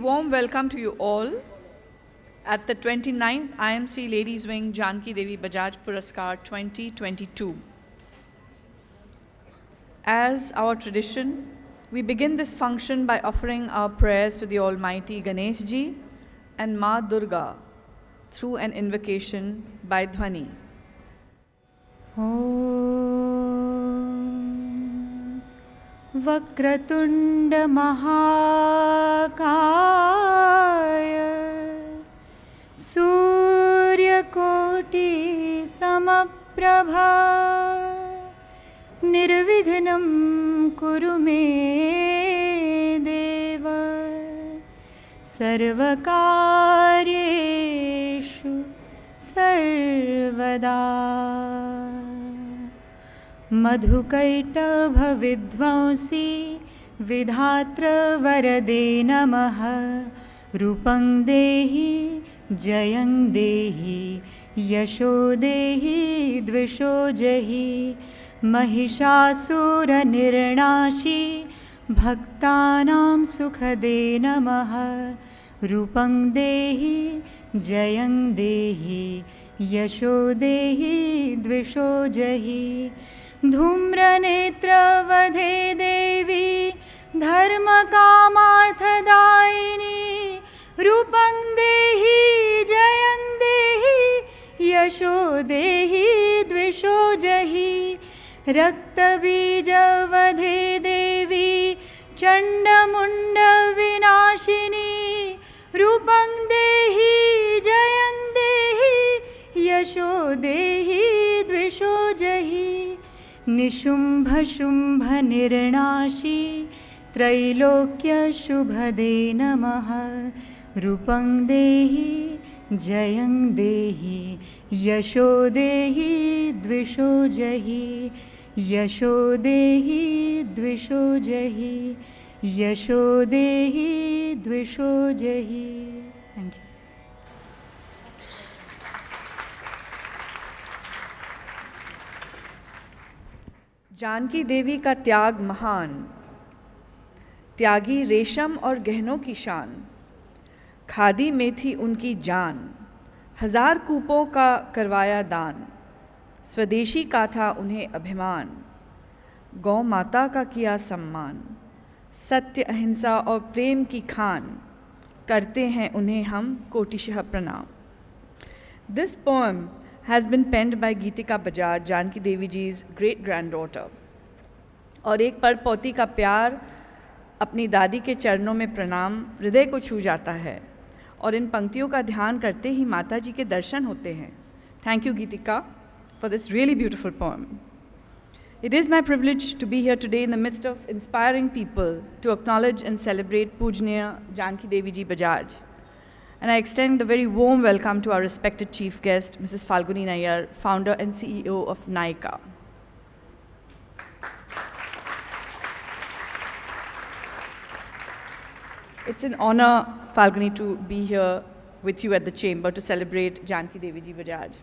warm welcome to you all at the 29th IMC Ladies Wing Jankidevi Bajaj Puraskar 2022. As our tradition, we begin this function by offering our prayers to the Almighty Ganesh Ji and Ma Durga through an invocation by Dhwani. Vakratunda महाकाय सूर्यकोटि समप्रभा निर्विघ्नं कुरु मे देव सर्वकार्येषु सर्वदा मधुकैटभविध्वंसी विधात्र वरदे नमः रूपं देहि जयं देहि यशो देहि द्विषो जहि महिषासुरनिर्णाशी भक्तानां सुखदे नमः रूपं देहि जयं देहि यशो देहि द्विषो जहि धूम्रनेत्रवधे देवी धर्मकामार्थदायिनी रूपं देहि जयं देहि यशो देहि द्विषो जहि रक्तबीजवधे देवी चण्डमुण्डविनाशिनी रूपं देहि जयं देहि यशो देहि द्विषो जहि निशुम्भशुम्भनिर्णाशी त्रैलोक्यशुभदे नमः रूपं देहि जयं देहि यशो देहि द्विषो जहि यशो देहि द्विषो जहि यशो देहि द्विषो जहि। Thank you. जानकी देवी का त्याग महान, त्यागी रेशम और गहनों की शान, खादी में थी उनकी जान, 1000 कूपों का करवाया दान, स्वदेशी का था उन्हें अभिमान, गौ माता का किया सम्मान, सत्य अहिंसा और प्रेम की खान, करते हैं उन्हें हम कोटिशः प्रणाम। This poem has been penned by Geetika Bajaj, Janki Devi ji's great-granddaughter. और एक परपौती का प्यार, अपनी दादी के चरणों में प्रणाम हृदय को छू जाता है और इन पंक्तियों का ध्यान करते ही माता जी के दर्शन होते हैं। Thank you, Geetika, for this really beautiful poem. It is my privilege to be here today in the midst of inspiring people to acknowledge and celebrate Pujniya Janki Devi ji Bajaj. And I extend a very warm welcome to our respected chief guest, Mrs. Falguni Nayar, founder and CEO of Nykaa. It's an honor, Falguni, to be here with you at the chamber to celebrate Janki Devi ji Bajaj.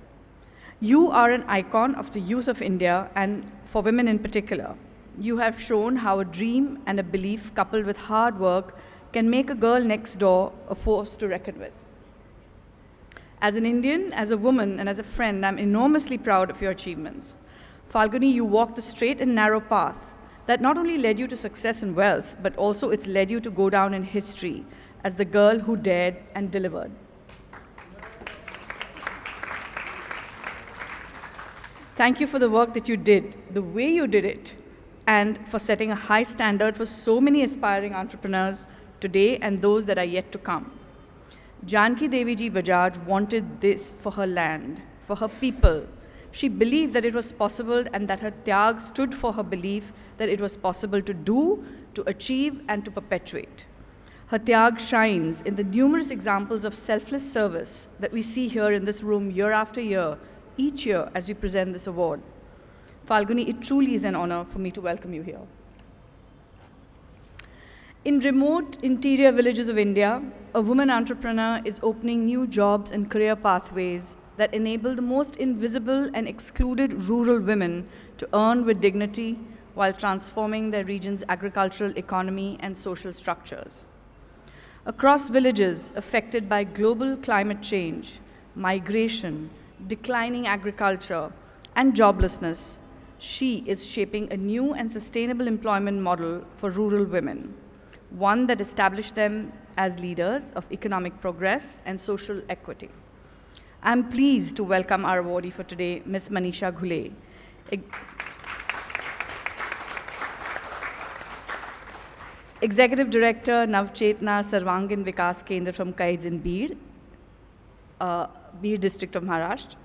You are an icon of the youth of India and for women in particular. You have shown how a dream and a belief coupled with hard work can make a girl next door a force to reckon with. As an Indian, as a woman, and as a friend, I'm enormously proud of your achievements. Falguni, you walked the straight and narrow path that not only led you to success and wealth, but also it's led you to go down in history as the girl who dared and delivered. Thank you for the work that you did, the way you did it, and for setting a high standard for so many aspiring entrepreneurs today and those that are yet to come. Janki Devi ji Bajaj wanted this for her land, for her people. She believed that it was possible and that her tyag stood for her belief that it was possible to do, to achieve, and to perpetuate. Her tyag shines in the numerous examples of selfless service that we see here in this room year after year, each year as we present this award. Falguni, it truly is an honor for me to welcome you here. In remote interior villages of India, a woman entrepreneur is opening new jobs and career pathways that enable the most invisible and excluded rural women to earn with dignity while transforming their region's agricultural economy and social structures. across villages affected by global climate change, migration, declining agriculture, and joblessness, she is shaping a new and sustainable employment model for rural women, one that established them as leaders of economic progress and social equity. I'm pleased to welcome our awardee for today, Ms. Manisha Ghule, Executive Director, Navchetana, Sarvangin, Vikas Kendra from Kaij in Beed district of Maharashtra.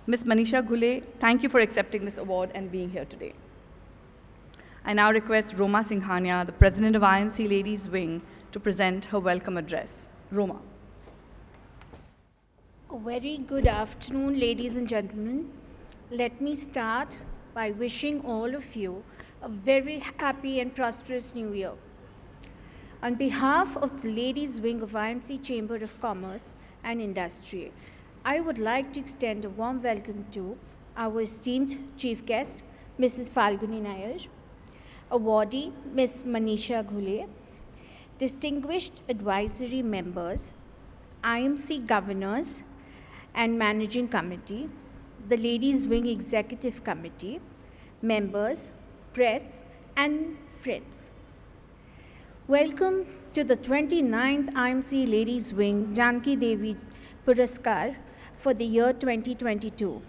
Ms. Manisha Ghule, thank you for accepting this award and being here today. I now request Roma Singhania, the President of IMC Ladies Wing, to present her welcome address. Roma. A very good afternoon, ladies and gentlemen. Let me start by wishing all of you a very happy and prosperous new year. On behalf of the Ladies Wing of IMC Chamber of Commerce and Industry, I would like to extend a warm welcome to our esteemed chief guest, Mrs. Falguni Nayar, awardee, Ms. Manisha Ghule, distinguished advisory members, IMC governors and managing committee, the Ladies Wing Executive Committee, members, press, and friends. Welcome to the 29th IMC Ladies Wing Jankidevi Puraskar for the year 2022.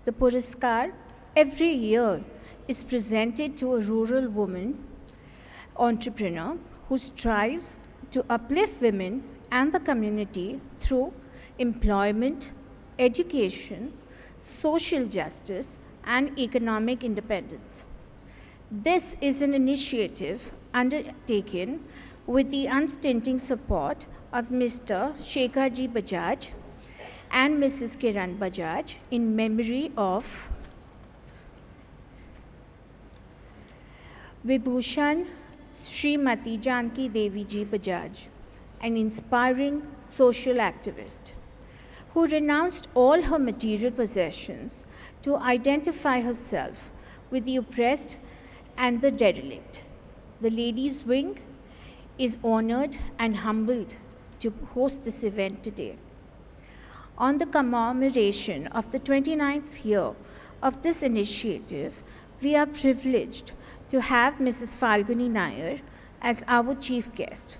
The Puraskar every year is presented to a rural woman entrepreneur who strives to uplift women and the community through employment, education, social justice, and economic independence. This is an initiative undertaken with the unstinting support of Mr. Jankidevi Bajaj and Mrs. Kiran Bajaj in memory of Vibhushan Srimati Jankidevi Ji Bajaj, an inspiring social activist who renounced all her material possessions to identify herself with the oppressed and the derelict. The Ladies Wing is honored and humbled to host this event today. On the commemoration of the 29th year of this initiative, we are privileged to have Mrs. Falguni Nayar as our chief guest.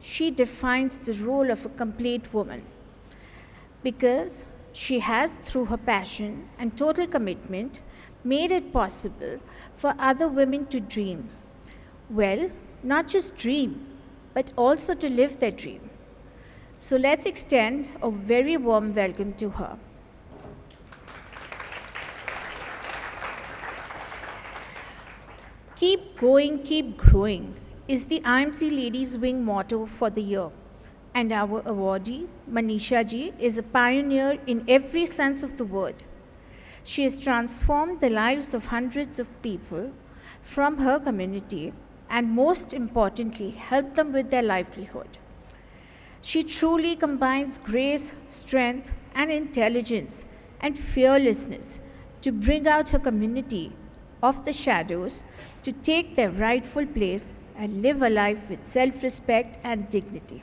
She defines the role of a complete woman because she has, through her passion and total commitment, made it possible for other women to dream. Well, not just dream, but also to live their dream. So let's extend a very warm welcome to her. Keep going, keep growing is the IMC Ladies Wing motto for the year. And our awardee, Manisha Ji, is a pioneer in every sense of the word. She has transformed the lives of hundreds of people from her community and most importantly, helped them with their livelihood. She truly combines grace, strength, and intelligence and fearlessness to bring out her community of the shadows to take their rightful place and live a life with self-respect and dignity.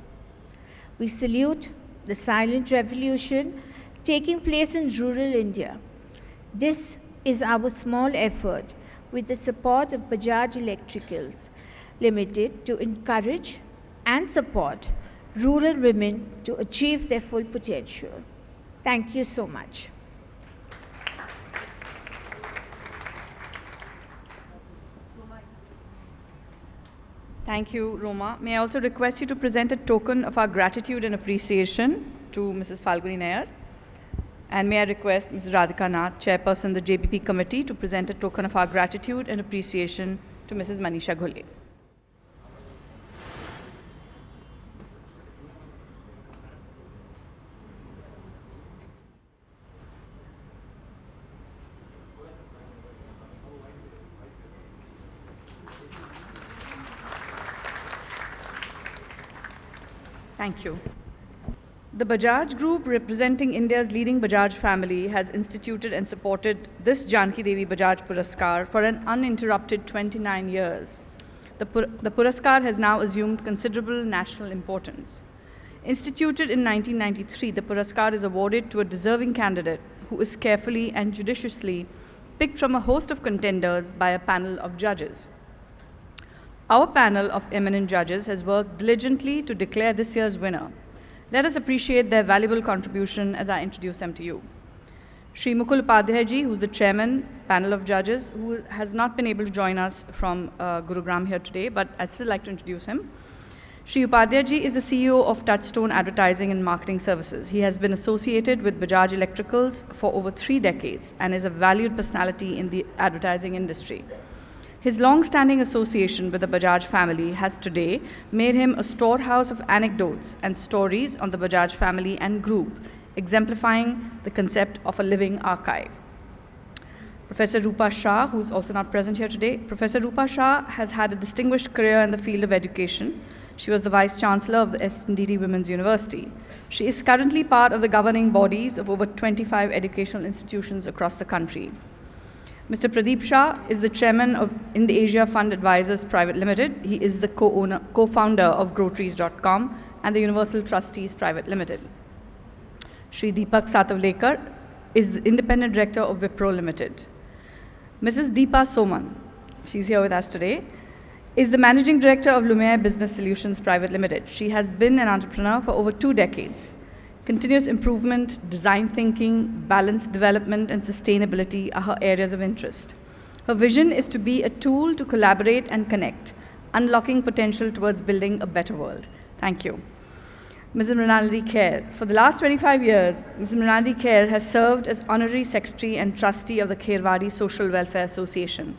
We salute the silent revolution taking place in rural India. This is our small effort with the support of Bajaj Electricals Ltd to encourage and support rural women to achieve their full potential. Thank you so much. Thank you, Roma. May I also request you to present a token of our gratitude and appreciation to Mrs. Falguni Nayar. And may I request Mrs. Radhika Nath, Chairperson of the JBP Committee, to present a token of our gratitude and appreciation to Mrs. Manisha Ghule. Thank you. The Bajaj Group, representing India's leading Bajaj family, has instituted and supported this Jankidevi Bajaj Puraskar for an uninterrupted 29 years. the Puraskar has now assumed considerable national importance. Instituted in 1993, the Puraskar is awarded to a deserving candidate who is carefully and judiciously picked from a host of contenders by a panel of judges. Our panel of eminent judges has worked diligently to declare this year's winner. Let us appreciate their valuable contribution as I introduce them to you. Shri Mukul Upadhyay ji, who is the chairman panel of judges, who has not been able to join us from Gurugram here today, but I'd still like to introduce him. Shri Upadhyay ji is the CEO of Touchstone Advertising and Marketing Services. He has been associated with Bajaj Electricals for over 3 decades and is a valued personality in the advertising industry. His long-standing association with the Bajaj family has today made him a storehouse of anecdotes and stories on the Bajaj family and group, exemplifying the concept of a living archive. Professor Rupa Shah, who's also not present here today, Professor Rupa Shah has had a distinguished career in the field of education. She was the Vice-Chancellor of the SNDT Women's University. She is currently part of the governing bodies of over 25 educational institutions across the country. Mr. Pradeep Shah is the Chairman of Ind-Asia Fund Advisors Private Limited. He is the co-founder of Groceries.com and the Universal Trustees Private Limited. Shri Deepak Satavlekar is the Independent Director of Wipro Limited. Mrs. Deepa Soman, she's here with us today, is the Managing Director of Lumiere Business Solutions Private Limited. She has been an entrepreneur for over 2 decades. Continuous improvement, design thinking, balanced development, and sustainability are her areas of interest. Her vision is to be a tool to collaborate and connect, unlocking potential towards building a better world. Thank you. Mrs. Mrinalini Kher. For the last 25 years, Mrs. Mrinalini Kher has served as Honorary Secretary and Trustee of the Kherwadi Social Welfare Association.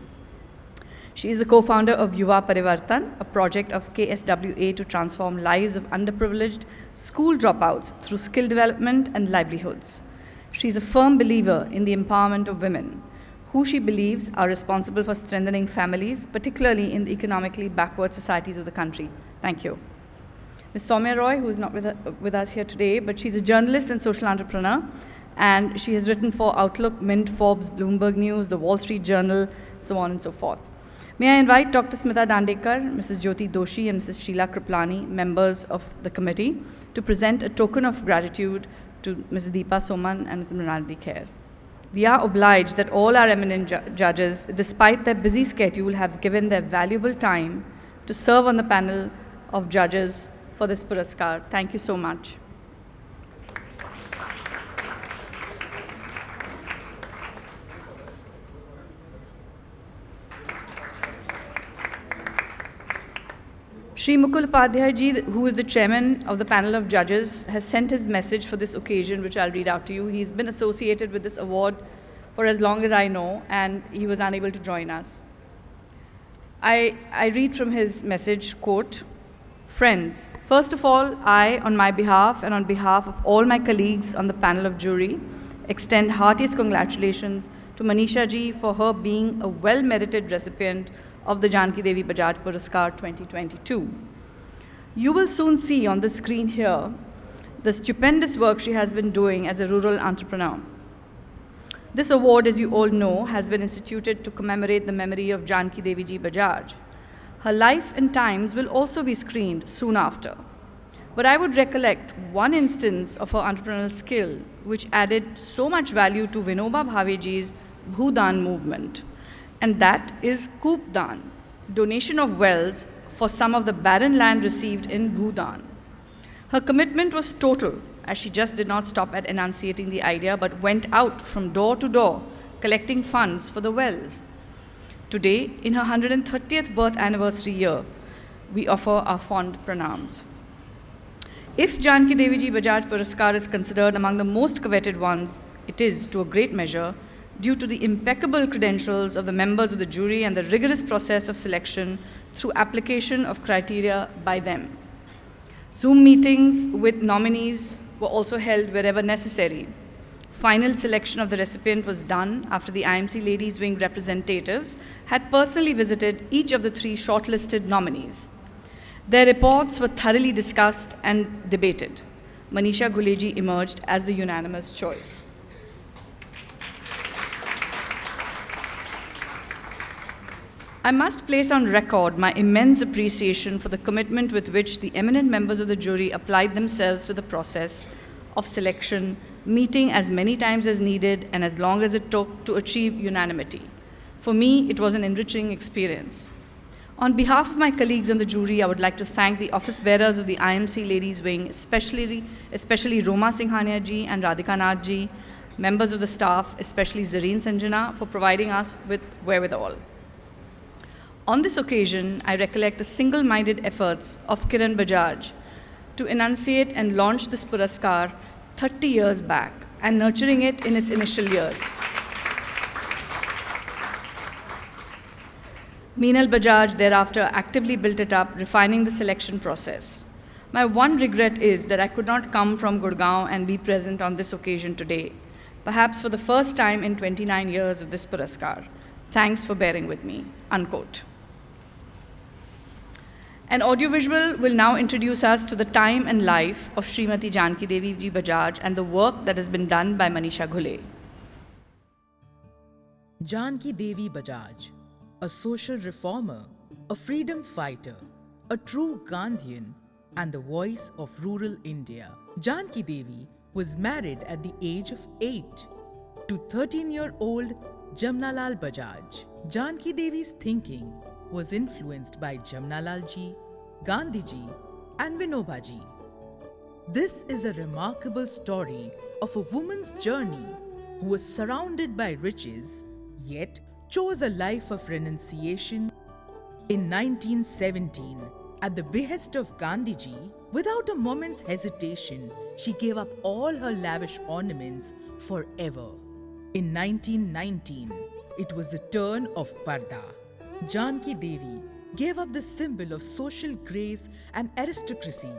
She is the co-founder of Yuva Parivartan, a project of KSWA to transform lives of underprivileged school dropouts through skill development and livelihoods. She is a firm believer in the empowerment of women, who she believes are responsible for strengthening families, particularly in the economically backward societies of the country. Thank you. Ms. Soumya Roy, who is not with us here today, but she's a journalist and social entrepreneur, and she has written for Outlook, Mint, Forbes, Bloomberg News, The Wall Street Journal, so on and so forth. May I invite Dr. Smita Dandekar, Mrs. Jyoti Doshi, and Mrs. Sheila Kriplani, members of the committee, to present a token of gratitude to Mrs. Deepa Soman and Mrs. Mrinalini Kher. We are obliged that all our eminent judges, despite their busy schedule, have given their valuable time to serve on the panel of judges for this Puraskar. Thank you so much. Shri Mukul Upadhyay ji, who is the chairman of the panel of judges, has sent his message for this occasion, which I'll read out to you. He's been associated with this award for as long as I know, and he was unable to join us. I read from his message, quote, "Friends, first of all, I, on my behalf and on behalf of all my colleagues on the panel of jury, extend heartiest congratulations to Manisha ji for her being a well-merited recipient of the Jankidevi Bajaj Puraskar 2022. You will soon see on the screen here the stupendous work she has been doing as a rural entrepreneur. This award, as you all know, has been instituted to commemorate the memory of Jankidevi ji Bajaj. Her life and times will also be screened soon after. But I would recollect one instance of her entrepreneurial skill which added so much value to Vinoba Bhaveji's Bhudan movement. And that is Koop Dan, donation of wells for some of the barren land received in Bhutan. Her commitment was total, as she just did not stop at enunciating the idea, but went out from door to door, collecting funds for the wells. Today, in her 130th birth anniversary year, we offer our fond pranams. If Jankidevi ji Bajaj Puraskar is considered among the most coveted ones, it is, to a great measure, due to the impeccable credentials of the members of the jury and the rigorous process of selection through application of criteria by them. Zoom meetings with nominees were also held wherever necessary. Final selection of the recipient was done after the IMC Ladies Wing representatives had personally visited each of the 3 shortlisted nominees. Their reports were thoroughly discussed and debated. Manisha Ghule ji emerged as the unanimous choice. I must place on record my immense appreciation for the commitment with which the eminent members of the jury applied themselves to the process of selection, meeting as many times as needed and as long as it took to achieve unanimity. For me, it was an enriching experience. On behalf of my colleagues on the jury, I would like to thank the office bearers of the IMC Ladies Wing, especially Roma Singhania ji and Radhika Nath ji, members of the staff, especially Zareen Sanjana, for providing us with wherewithal. On this occasion, I recollect the single-minded efforts of Kiran Bajaj to enunciate and launch this Puraskar 30 years back and nurturing it in its initial years. Meenal Bajaj thereafter actively built it up, refining the selection process. My one regret is that I could not come from Gurgaon and be present on this occasion today, perhaps for the first time in 29 years of this Puraskar. Thanks for bearing with me." Unquote. An audiovisual will now introduce us to the time and life of Srimati Jankidevi Bajaj and the work that has been done by Manisha Ghule. Jankidevi Bajaj, a social reformer, a freedom fighter, a true Gandhian, and the voice of rural India. Jankidevi was married at the age of 8 to 13-year-old Jamnalal Bajaj. Jankidevi's thinking was influenced by Jamnalal ji, Gandhi ji, and Vinoba ji. This is a remarkable story of a woman's journey who was surrounded by riches, yet chose a life of renunciation. In 1917, at the behest of Gandhi ji, without a moment's hesitation, she gave up all her lavish ornaments forever. In 1919, it was the turn of Parda. Jankidevi gave up the symbol of social grace and aristocracy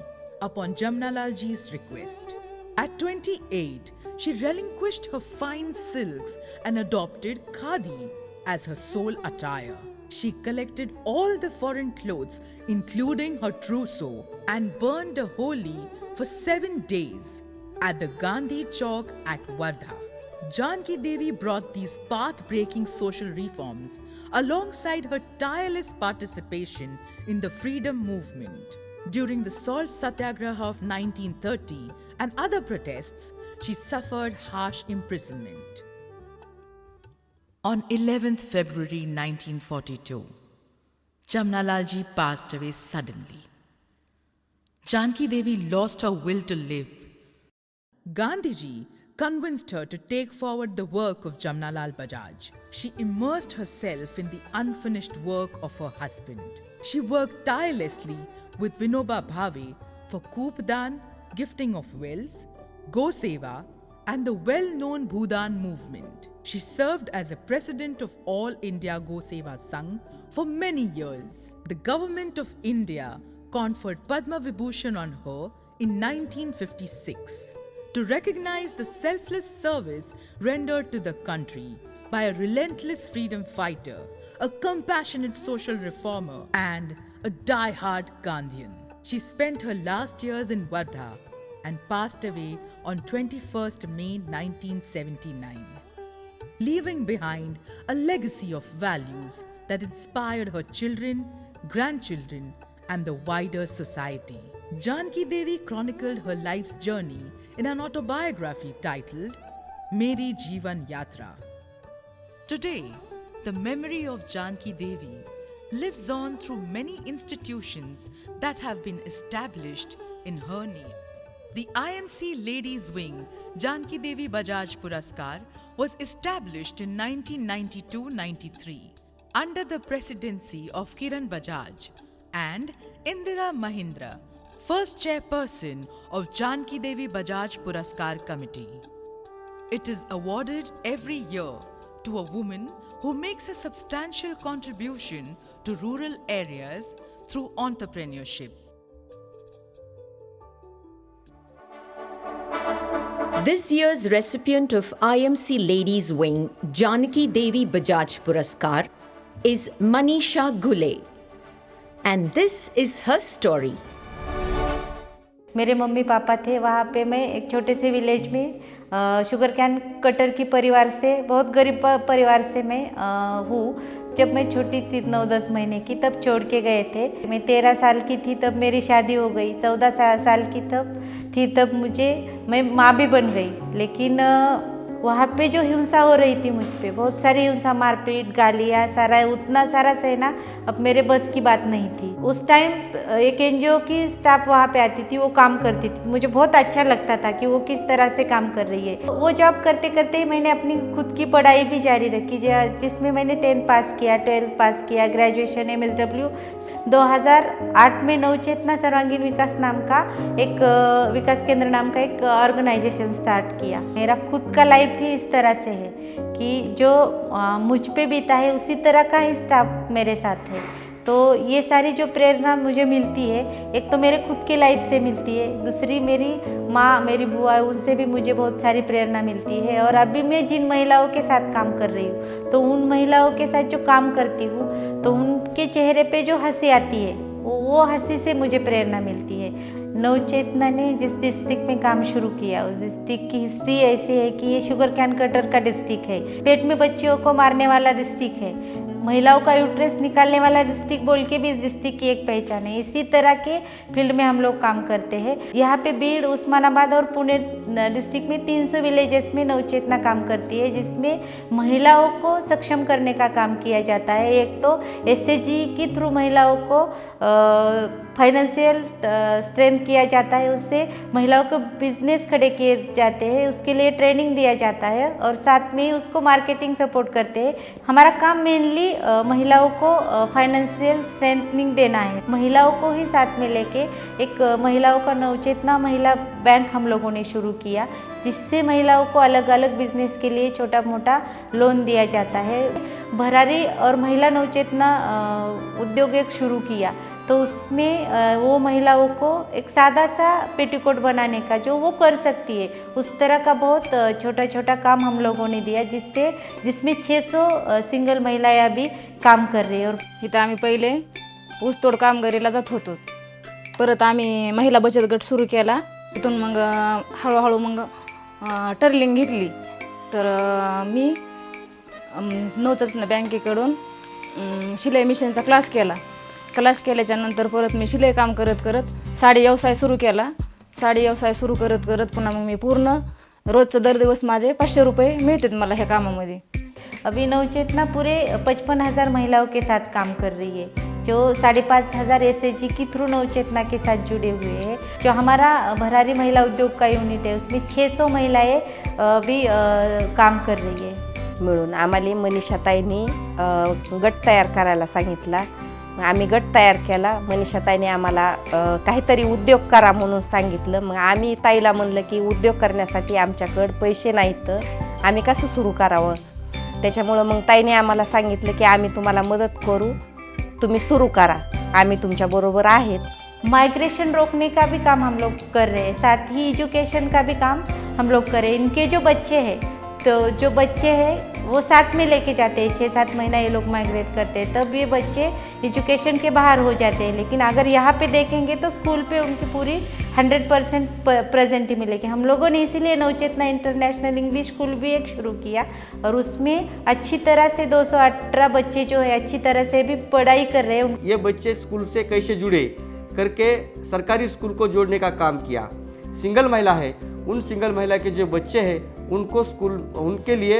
upon Jamnalal ji's request. At 28, she relinquished her fine silks and adopted khadi as her sole attire. She collected all the foreign clothes, including her trousseau, and burned the holy for 7 days at the Gandhi Chowk at Wardha. Jankidevi brought these path-breaking social reforms alongside her tireless participation in the freedom movement. During the Salt Satyagraha of 1930 and other protests, she suffered harsh imprisonment. On 11th February 1942, Jamnalal ji passed away suddenly. Jankidevi lost her will to live. Gandhiji convinced her to take forward the work of Jamnalal Bajaj. She immersed herself in the unfinished work of her husband. She worked tirelessly with Vinoba Bhave for Koopdan, gifting of wells, Go Seva, and the well-known Bhudan movement. She served as a president of All India Go Seva Sangh for many years. The government of India conferred Padma Vibhushan on her in 1956 to recognize the selfless service rendered to the country by a relentless freedom fighter, a compassionate social reformer, and a die-hard Gandhian. She spent her last years in Wardha and passed away on 21st May 1979, leaving behind a legacy of values that inspired her children, grandchildren, and the wider society. Jankidevi chronicled her life's journey in an autobiography titled Meri Jeevan Yatra. Today, the memory of Jankidevi lives on through many institutions that have been established in her name. The IMC Ladies Wing Jankidevi Bajaj Puraskar was established in 1992-93 under the presidency of Kiran Bajaj and Indira Mahindra, first chairperson of Jankidevi Bajaj Puraskar Committee. It is awarded every year to a woman who makes a substantial contribution to rural areas through entrepreneurship. This year's recipient of IMC Ladies Wing Jankidevi Bajaj Puraskar is Manisha Ghule, and this is her story. मेरे mummy papa थे वहाँ पे। मैं एक छोटे से village में sugar cane cutter की परिवार से, बहुत गरीब परिवार से मैं हूँ। जब मैं छोटी थी 9-10 महीने की तब छोड़ के गए थे। मैं 13 साल की थी तब मेरी शादी हो गई, 14 साल की तब मैं माँ भी बन गई। लेकिन वहाँ पे जो हिंसा हो रही थी मुझ पे, बहुत सारी हिंसा, मारपीट, गालियाँ, उतना सारा सहना अब मेरे बस की बात नहीं थी। उस टाइम एक एनजीओ की स्टाफ वहाँ पे आती थी, वो काम करती थी। मुझे बहुत अच्छा लगता था कि वो किस तरह से काम कर रही है। वो जॉब करते करते मैंने अपनी खुद की पढ़ाई भी जारी रखी, जिसमें मैंने 10th पास किया, 12th पास किया, ग्रेजुएशन MSW। 2008 में नवचेतना सर्वांगीण विकास नाम का एक विकास केंद्र नाम का एक ऑर्गेनाइजेशन स्टार्ट किया। मेरा खुद का लाइफ ही इस तरह से है कि जो मुझ पे बीता है उसी तरह का ही स्टाफ मेरे साथ है। तो ये सारी जो प्रेरणा मुझे मिलती है, एक तो मेरे खुद की लाइफ से मिलती है, दूसरी मेरी माँ, मेरी बुआ, उनसे भी मुझे बहुत सारी प्रेरणा मिलती है। और अभी मैं जिन महिलाओं के साथ काम कर रही हूँ, तो उन महिलाओं के साथ जो काम करती हूँ, तो उनके चेहरे पे जो हंसी आती है, वो हंसी से मुझे प्रेरणा मिलती है। नवचेतना ने जिस डिस्ट्रिक्ट में काम शुरू किया, उस डिस्ट्रिक्ट की हिस्ट्री ऐसी है कि ये शुगर कैन कटर का डिस्ट्रिक्ट है, पेट में बच्चियों को मारने वाला डिस्ट्रिक्ट है, महिलाओं का यूट्रस निकालने वाला डिस्ट्रिक्ट बोल के भी इस डिस्ट्रिक्ट की एक पहचान है। इसी तरह के फील्ड में हम लोग काम करते हैं। यहाँ पे बीड़, उस्मानाबाद और पुणे डिस्ट्रिक्ट में 300 विलेजेस में नवचेतना काम करती है, जिसमें महिलाओं को सक्षम करने का काम किया जाता है। एक तो SHG के थ्रू महिलाओं को फाइनेंशियल स्ट्रेंथ किया जाता है, उससे महिलाओं को बिजनेस खड़े किए जाते हैं, उसके लिए ट्रेनिंग दिया जाता है और साथ में ही उसको मार्केटिंग सपोर्ट करते हैं। हमारा काम मेनली महिलाओं को फाइनेंशियल स्ट्रेंथनिंग देना है। महिलाओं को ही साथ में लेके एक महिलाओं का नवचेतना महिला बैंक हम लोगों ने शुरू किया, जिससे महिलाओं को अलग अलग बिजनेस के लिए छोटा मोटा लोन दिया जाता है। भरारी और महिला नवचेतना उद्योग एक शुरू किया, तो उसमें वो महिलाओं को एक सादा सा पेटीकोट बनाने का जो वो कर सकती है, उस तरह का बहुत छोटा छोटा काम हम लोगों ने दिया, जिसमें 600 सिंगल महिलाएं अभी काम कर रही है। और इथं आम्ही पहिले ऊसतोड कामगारीला जात होतो, परत आम्ही महिला बचत गट सुरू केला। तिथून मग हळूहळू मग टर्लिंग घेतली, तर मी नवचेतना बँकेकडून शिलाई मिशनचा क्लास केल्याच्या नंतर परत मी शिलाई काम करत साडी व्यवसाय सुरू केला। साडी व्यवसाय सुरू करत पुन्हा मग मी पूर्ण रोजचं दर दिवस माझे 500 रुपये मिळतात मला ह्या कामामध्ये। अभी नवचेतना पूरे 55,000 महिलाओं के साथ काम कर रही है, जो 5,500 SHG के थ्रू नवचेतना के साथ जुड़े हुए हैं। जो हमारा भरारी महिला उद्योग का यूनिट है, उसमें 600 महिलाएं भी काम कर रही है। मिळून आम्हाला मनीषाताईंनी गट तयार करायला सांगितला। आम्ही गट तयार केला। मनीषाताईने आम्हाला काहीतरी उद्योग करा म्हणून सांगितलं। मग आम्ही ताईला म्हणलं की उद्योग करण्यासाठी आमच्याकडे पैसे नाहीत, तर आम्ही कसं सुरू करावं। त्याच्यामुळं मग ताईने आम्हाला सांगितलं की आम्ही तुम्हाला मदत करू, तुम्ही सुरू करा, आम्ही तुमच्याबरोबर आहेत। माइग्रेशन रोकने का भी काम हम लोग कर रहे हैं, साथ ही एजुकेशन का भी काम हम लोग कर रहे हैं। इनके जो बच्चे हैं, तो जो बच्चे हैं वो साथ में लेके जाते हैं, 6-7 महीना ये लोग माइग्रेट करते हैं, तब ये बच्चे एजुकेशन के बाहर हो जाते हैं। लेकिन अगर यहाँ पे देखेंगे तो स्कूल पे उनकी पूरी 100% प्रेजेंट ही मिलेगी। हम लोगों ने इसीलिए नवचेतना इंटरनेशनल इंग्लिश स्कूल भी एक शुरू किया, और उसमें अच्छी तरह से 218 बच्चे जो है अच्छी तरह से भी पढ़ाई कर रहे हैं। ये बच्चे स्कूल से कैसे जुड़े करके सरकारी स्कूल को जोड़ने का काम किया। सिंगल महिला है, उन सिंगल महिला के जो बच्चे हैं उनको स्कूल, उनके लिए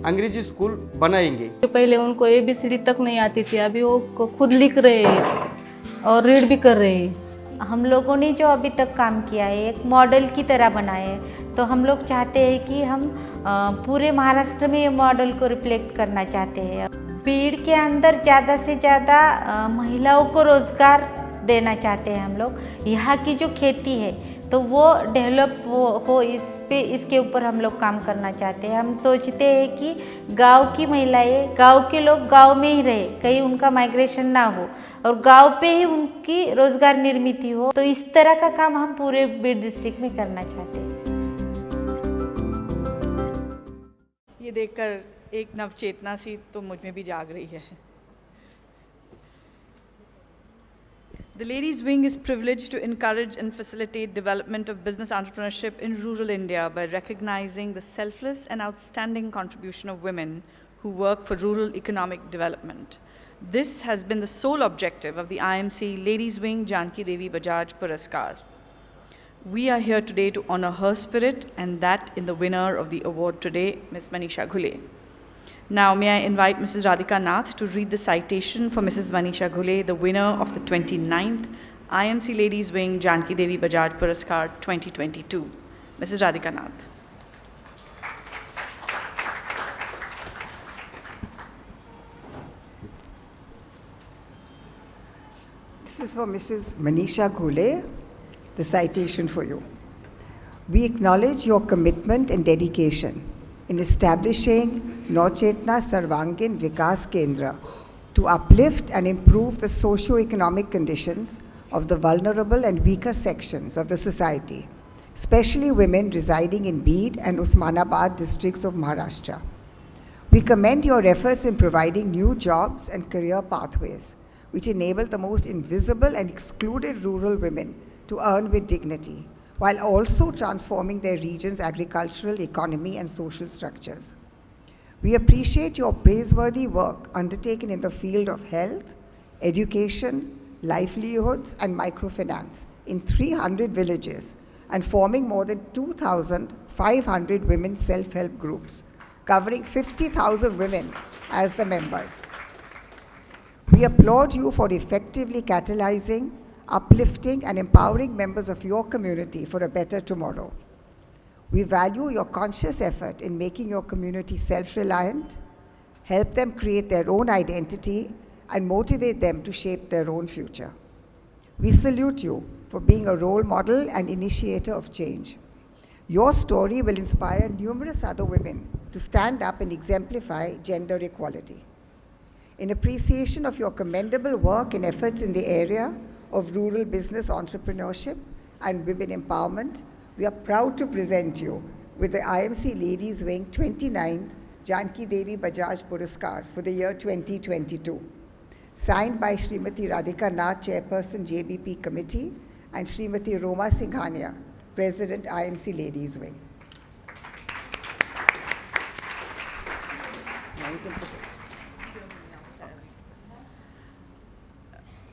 अंग्रेजी स्कूल बनाएंगे। पहले उनको ABCD तक नहीं आती थी, अभी वो खुद लिख रहे हैं और रीड भी कर रहे हैं। हम लोगों ने जो अभी तक काम किया है एक मॉडल की तरह बनाया है, तो हम लोग चाहते हैं कि हम पूरे महाराष्ट्र में ये मॉडल को रिफ्लेक्ट करना चाहते हैं। बीड़ के अंदर ज़्यादा से ज़्यादा महिलाओं को रोज़गार देना चाहते हैं हम लोग। यहाँ की जो खेती है तो वो डेवलप हो इसके ऊपर हम लोग काम करना चाहते हैं। हम सोचते हैं कि गांव की महिलाएं, गांव के लोग गांव में ही रहे, कहीं उनका माइग्रेशन ना हो और गांव पे ही उनकी रोजगार निर्मित हो। तो इस तरह का काम हम पूरे बीड़ डिस्ट्रिक्ट में करना चाहते हैं। ये देखकर एक नवचेतना सी तो मुझ में भी जाग रही है। The Ladies Wing is privileged to encourage and facilitate development of business entrepreneurship in rural India by recognizing the selfless and outstanding contribution of women who work for rural economic development. This has been the sole objective of the IMC Ladies Wing Jankidevi Bajaj Puraskar. We are here today to honor her spirit, and that in the winner of the award today, Ms. Manisha Ghule. Now, may I invite Mrs. Radhika Nath to read the citation for Mrs. Manisha Ghule, the winner of the 29th IMC Ladies Wing Jankidevi Bajaj Puraskar 2022. Mrs. Radhika Nath. This is for Mrs. Manisha Ghule, the citation for you. We acknowledge your commitment and dedication in establishing Navchetana Sarvangin Vikas Kendra to uplift and improve the socio-economic conditions of the vulnerable and weaker sections of the society, especially women residing in Beed and Osmanabad districts of Maharashtra. We commend your efforts in providing new jobs and career pathways, which enable the most invisible and excluded rural women to earn with dignity, while also transforming their region's agricultural, economy, and social structures. We appreciate your praiseworthy work undertaken in the field of health, education, livelihoods, and microfinance in 300 villages and forming more than 2,500 women self-help groups, covering 50,000 women as the members. We applaud you for effectively catalyzing, uplifting, and empowering members of your community for a better tomorrow. We value your conscious effort in making your community self-reliant, help them create their own identity, and motivate them to shape their own future. We salute you for being a role model and initiator of change. Your story will inspire numerous other women to stand up and exemplify gender equality. In appreciation of your commendable work and efforts in the area of rural business entrepreneurship and women empowerment, we are proud to present you with the IMC Ladies Wing 29th Jankidevi Bajaj Puraskar for the year 2022. Signed by Srimati Radhika Nath, Chairperson JBP Committee, and Srimati Roma Singhania, President IMC Ladies Wing.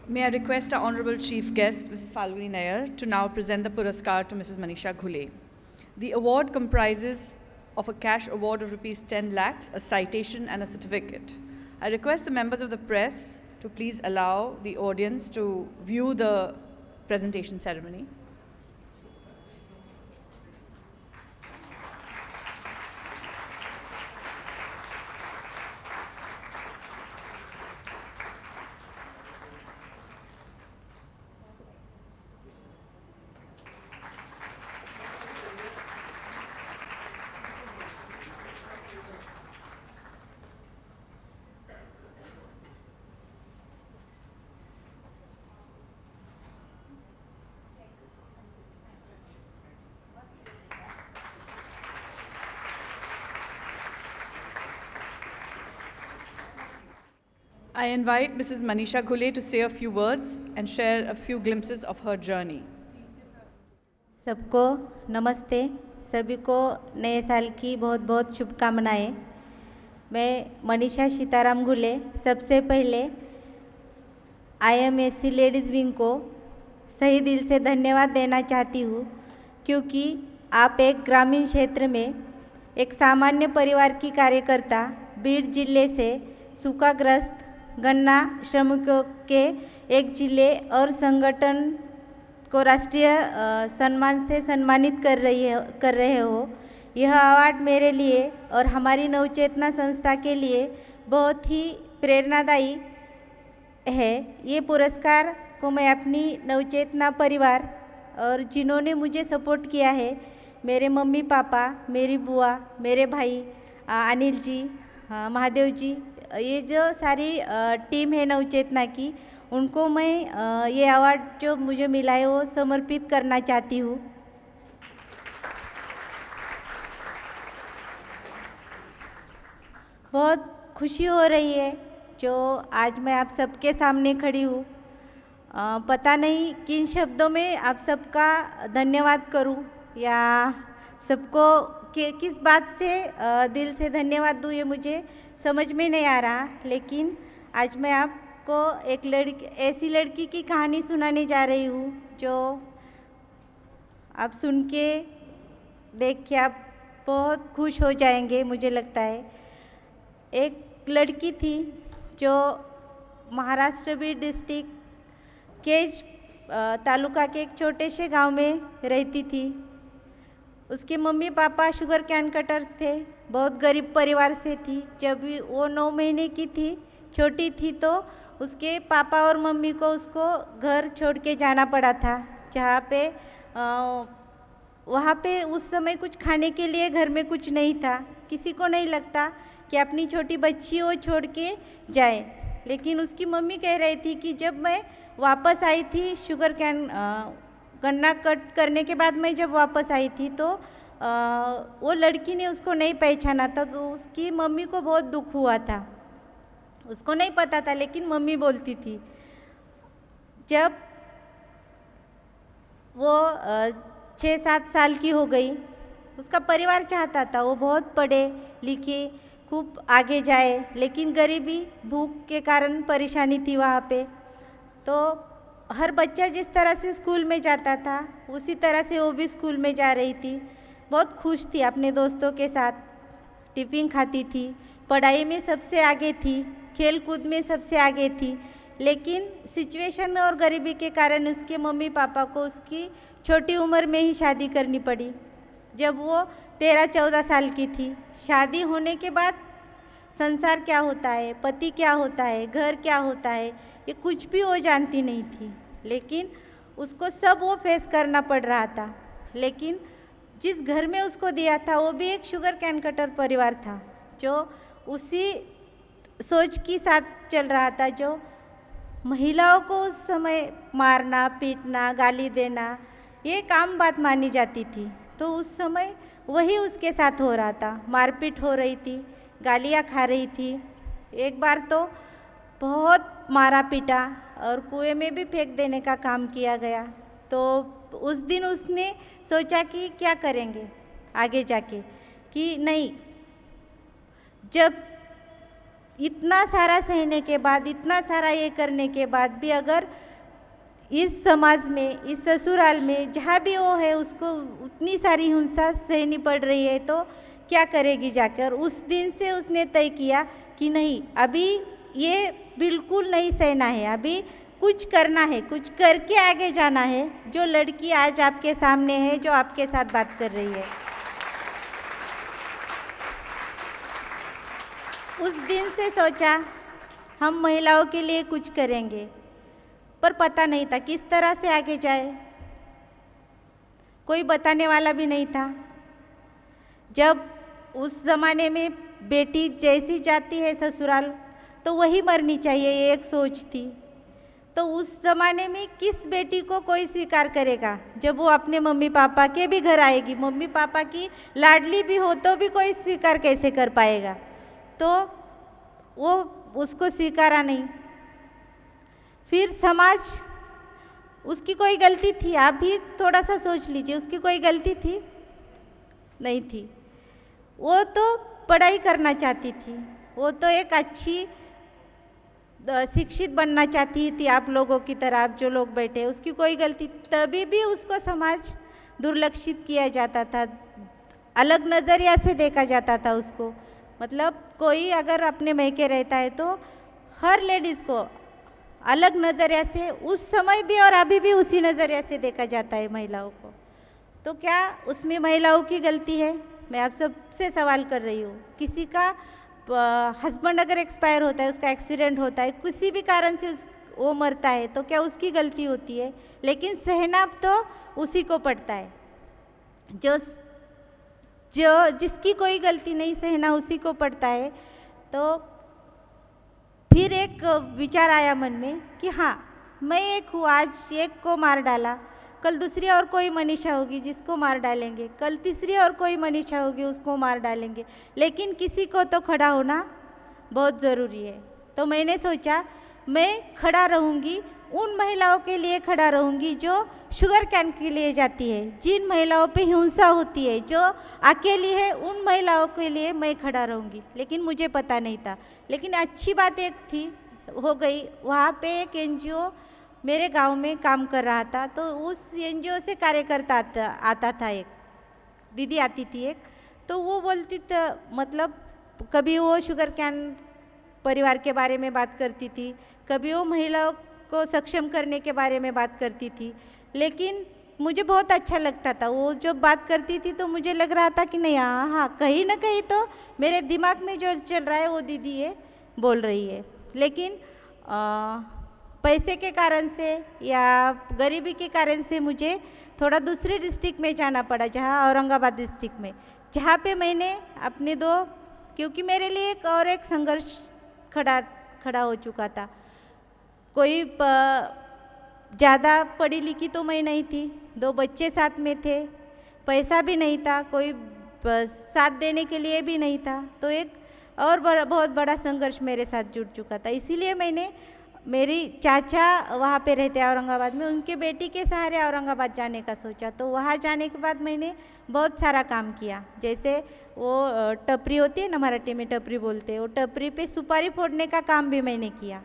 May I request our Honorable Chief Guest, Mrs. Falguni Nayar, to now present the Puraskar to Mrs. Manisha Ghule. The award comprises of a cash award of Rs 10 lakhs, a citation, and a certificate. I request the members of the press to please allow the audience to view the presentation ceremony. I invite Mrs. Manisha Ghule to say a few words and share a few glimpses of her journey. सबको नमस्ते, सभी को नए साल की बहुत बहुत शुभकामनाएं। मैं मनीषा सीताराम घुले सबसे पहले IMC लेडीज़ विंग को सही दिल से धन्यवाद देना चाहती हूँ, क्योंकि आप एक ग्रामीण क्षेत्र में एक सामान्य परिवार की कार्यकर्ता बीड जिले से सूखाग्रस्त गन्ना श्रमिकों के एक जिले और संगठन को राष्ट्रीय सम्मान से सम्मानित कर रहे हो। यह अवार्ड मेरे लिए और हमारी नवचेतना संस्था के लिए बहुत ही प्रेरणादायी है। ये पुरस्कार को मैं अपनी नवचेतना परिवार और जिन्होंने मुझे सपोर्ट किया है, मेरे मम्मी पापा, मेरी बुआ, मेरे भाई अनिल जी, महादेव जी, ये जो सारी टीम है नवचेतना की, उनको मैं ये अवार्ड जो मुझे मिला है वो समर्पित करना चाहती हूँ। बहुत खुशी हो रही है जो आज मैं आप सबके सामने खड़ी हूँ। पता नहीं किन शब्दों में आप सबका धन्यवाद करूँ या सबको किस बात से दिल से धन्यवाद दूँ ये मुझे समझ में नहीं आ रहा, लेकिन आज मैं आपको एक ऐसी लड़की की कहानी सुनाने जा रही हूँ जो आप सुन के देख के आप बहुत खुश हो जाएंगे, मुझे लगता है। एक लड़की थी जो महाराष्ट्र भी डिस्ट्रिक्ट कैज तालुका के एक छोटे से गांव में रहती थी। उसके mummy papa sugar cane cutters थे, बहुत गरीब परिवार से थी। जब वो 9 महीने की थी, छोटी थी, तो उसके पापा और मम्मी को उसको घर छोड़ के जाना पड़ा था, जहाँ पे वहाँ पे उस समय कुछ खाने के लिए घर में कुछ नहीं था। किसी को नहीं लगता कि अपनी छोटी बच्ची वो छोड़ के जाए, लेकिन उसकी मम्मी कह रही थी कि जब मैं वापस आई थी शुगर कैन गन्ना कट करने के बाद मैं जब वापस आई थी तो वो लड़की ने उसको नहीं पहचाना था, तो उसकी मम्मी को बहुत दुख हुआ था। उसको नहीं पता था, लेकिन मम्मी बोलती थी। जब वो 6-7 साल की हो गई, उसका परिवार चाहता था वो बहुत पढ़े लिखे, खूब आगे जाए, लेकिन गरीबी भूख के कारण परेशानी थी वहाँ पे। तो हर बच्चा जिस तरह से स्कूल में जाता था उसी तरह से वो भी स्कूल में जा रही थी। बहुत खुश थी, अपने दोस्तों के साथ टिफ़िन खाती थी, पढ़ाई में सबसे आगे थी, खेल कूद में सबसे आगे थी। लेकिन सिचुएशन और गरीबी के कारण उसके मम्मी पापा को उसकी छोटी उम्र में ही शादी करनी पड़ी। जब वो 13-14 साल की थी, शादी होने के बाद संसार क्या होता है, पति क्या होता है, घर क्या होता है, ये कुछ भी वो जानती नहीं थी। लेकिन उसको सब वो फेस करना पड़ रहा था। लेकिन जिस घर में उसको दिया था वो भी एक शुगर कैन कटर परिवार था, जो उसी सोच के साथ चल रहा था, जो महिलाओं को उस समय मारना पीटना गाली देना ये काम बात मानी जाती थी। तो उस समय वही उसके साथ हो रहा था, मारपीट हो रही थी, गालियाँ खा रही थी। एक बार तो बहुत मारा पीटा और कुएं में भी फेंक देने का काम किया गया। तो उस दिन उसने सोचा कि क्या करेंगे आगे जाके, कि नहीं, जब इतना सारा सहने के बाद, इतना सारा ये करने के बाद भी अगर इस समाज में, इस ससुराल में, जहाँ भी वो है उसको उतनी सारी हिंसा सहनी पड़ रही है, तो क्या करेगी जाकर। उस दिन से उसने तय किया कि नहीं, अभी ये बिल्कुल नहीं सहना है, अभी कुछ करना है, कुछ करके आगे जाना है। जो लड़की आज आपके सामने है, जो आपके साथ बात कर रही है, उस दिन से सोचा हम महिलाओं के लिए कुछ करेंगे, पर पता नहीं था किस तरह से आगे जाए, कोई बताने वाला भी नहीं था। जब उस ज़माने में बेटी जैसी जाती है ससुराल तो वही मरनी चाहिए, ये एक सोच थी। तो उस ज़माने में किस बेटी को कोई स्वीकार करेगा जब वो अपने मम्मी पापा के भी घर आएगी, मम्मी पापा की लाडली भी हो तो भी कोई स्वीकार कैसे कर पाएगा। तो वो उसको स्वीकारा नहीं। फिर समाज, उसकी कोई गलती थी? आप भी थोड़ा सा सोच लीजिए, उसकी कोई गलती थी? नहीं थी। वो तो पढ़ाई करना चाहती थी, वो तो एक अच्छी शिक्षित बनना चाहती थी आप लोगों की तरह, आप जो लोग बैठे, उसकी कोई गलती, तभी भी उसको समाज दुर्लक्षित किया जाता था, अलग नज़रिया से देखा जाता था उसको। मतलब कोई अगर अपने मैके रहता है तो हर लेडीज़ को अलग नज़रिया से, उस समय भी और अभी भी उसी नज़रिया से देखा जाता है महिलाओं को। तो क्या उसमें महिलाओं की गलती है? मैं आप सबसे सवाल कर रही हूँ। किसी का हस्बैंड अगर एक्सपायर होता है, उसका एक्सीडेंट होता है, किसी भी कारण से वो मरता है, तो क्या उसकी गलती होती है? लेकिन सहना तो उसी को पड़ता है, जो जिसकी कोई गलती नहीं, सहना उसी को पड़ता है। तो फिर एक विचार आया मन में कि हाँ, मैं एक हूँ, आज एक को मार डाला, कल दूसरी और कोई मनीषा होगी जिसको मार डालेंगे, कल तीसरी और कोई मनीषा होगी उसको मार डालेंगे, लेकिन किसी को तो खड़ा होना बहुत ज़रूरी है। तो मैंने सोचा मैं खड़ा रहूँगी, उन महिलाओं के लिए खड़ा रहूँगी जो शुगर कैन के लिए जाती है, जिन महिलाओं पे हिंसा होती है, जो अकेली है, उन महिलाओं के लिए मैं खड़ा रहूँगी। लेकिन मुझे पता नहीं था। लेकिन अच्छी बात एक थी, हो गई, वहाँ पे एक एनजीओ मेरे गांव में काम कर रहा था, तो उस एनजीओ से कार्यकर्ता आता था, एक दीदी आती थी एक, तो वो बोलती मतलब कभी वो शुगर कैन परिवार के बारे में बात करती थी, कभी वो महिलाओं को सक्षम करने के बारे में बात करती थी। लेकिन मुझे बहुत अच्छा लगता था, वो जब बात करती थी तो मुझे लग रहा था कि नहीं, हाँ कहीं ना कहीं तो मेरे दिमाग में जो चल रहा है वो दीदी ये बोल रही है। लेकिन पैसे के कारण से या गरीबी के कारण से मुझे थोड़ा दूसरे डिस्ट्रिक्ट में जाना पड़ा, जहाँ औरंगाबाद डिस्ट्रिक्ट में, जहाँ पे मैंने अपने क्योंकि मेरे लिए एक संघर्ष खड़ा हो चुका था। कोई ज़्यादा पढ़ी लिखी तो मैं नहीं थी, 2 बच्चे साथ में थे, पैसा भी नहीं था, कोई साथ देने के लिए भी नहीं था, तो एक और बहुत बड़ा संघर्ष मेरे साथ जुड़ चुका था। इसीलिए मैंने, मेरी चाचा वहाँ पे रहते हैं औरंगाबाद में, उनके बेटी के सहारे औरंगाबाद जाने का सोचा। तो वहाँ जाने के बाद मैंने बहुत सारा काम किया, जैसे वो टपरी होती है ना, मराठी में टपरी बोलते हैं, वो टपरी पे सुपारी फोड़ने का काम भी मैंने किया,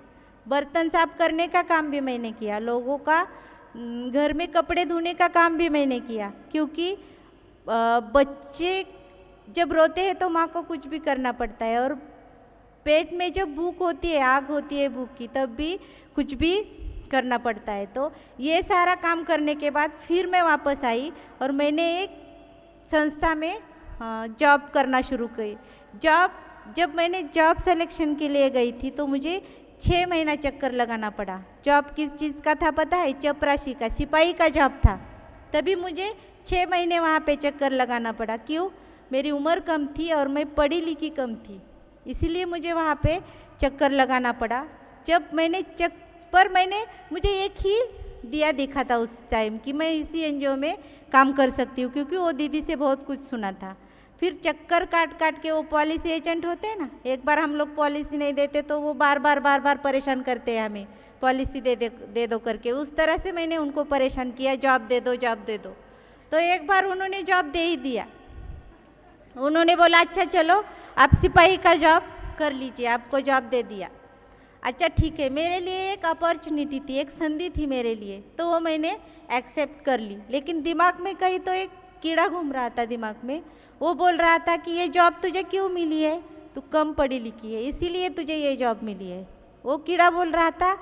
बर्तन साफ करने का काम भी मैंने किया, लोगों का घर में कपड़े धोने का काम भी मैंने किया। क्योंकि बच्चे जब रोते हैं तो माँ को कुछ भी करना पड़ता है, और पेट में जब भूख होती है, आग होती है भूख की, तब भी कुछ भी करना पड़ता है। तो ये सारा काम करने के बाद फिर मैं वापस आई और मैंने एक संस्था में जॉब करना शुरू की। जब मैंने जॉब सिलेक्शन के लिए गई थी तो मुझे 6 महीना चक्कर लगाना पड़ा। जॉब किस चीज़ का था पता है? चपरासी का, सिपाही का जॉब था। तभी मुझे 6 महीने वहाँ पे चक्कर लगाना पड़ा। क्यों? मेरी उम्र कम थी और मैं पढ़ी लिखी कम थी, इसीलिए मुझे वहाँ पे चक्कर लगाना पड़ा। जब मैंने मुझे एक ही दिया दिखा था उस टाइम कि मैं इसी एनजीओ में काम कर सकती हूँ, क्योंकि वो दीदी से बहुत कुछ सुना था। फिर चक्कर काट के, वो पॉलिसी एजेंट होते हैं ना, एक बार हम लोग पॉलिसी नहीं देते तो वो बार बार परेशान करते हैं हमें, पॉलिसी दे दो करके। उस तरह से मैंने उनको परेशान किया, जॉब दे दो। तो एक बार उन्होंने जॉब दे ही दिया। उन्होंने बोला अच्छा चलो आप सिपाही का जॉब कर लीजिए, आपको जॉब दे दिया। अच्छा ठीक है, मेरे लिए एक अपॉर्चुनिटी थी, एक संधि थी मेरे लिए, तो वो मैंने एक्सेप्ट कर ली। लेकिन दिमाग में कहीं तो एक कीड़ा घूम रहा था दिमाग में, वो बोल रहा था कि ये जॉब तुझे क्यों मिली है, तू कम पढ़ी लिखी है इसीलिए तुझे ये जॉब मिली है। वो कीड़ा बोल रहा था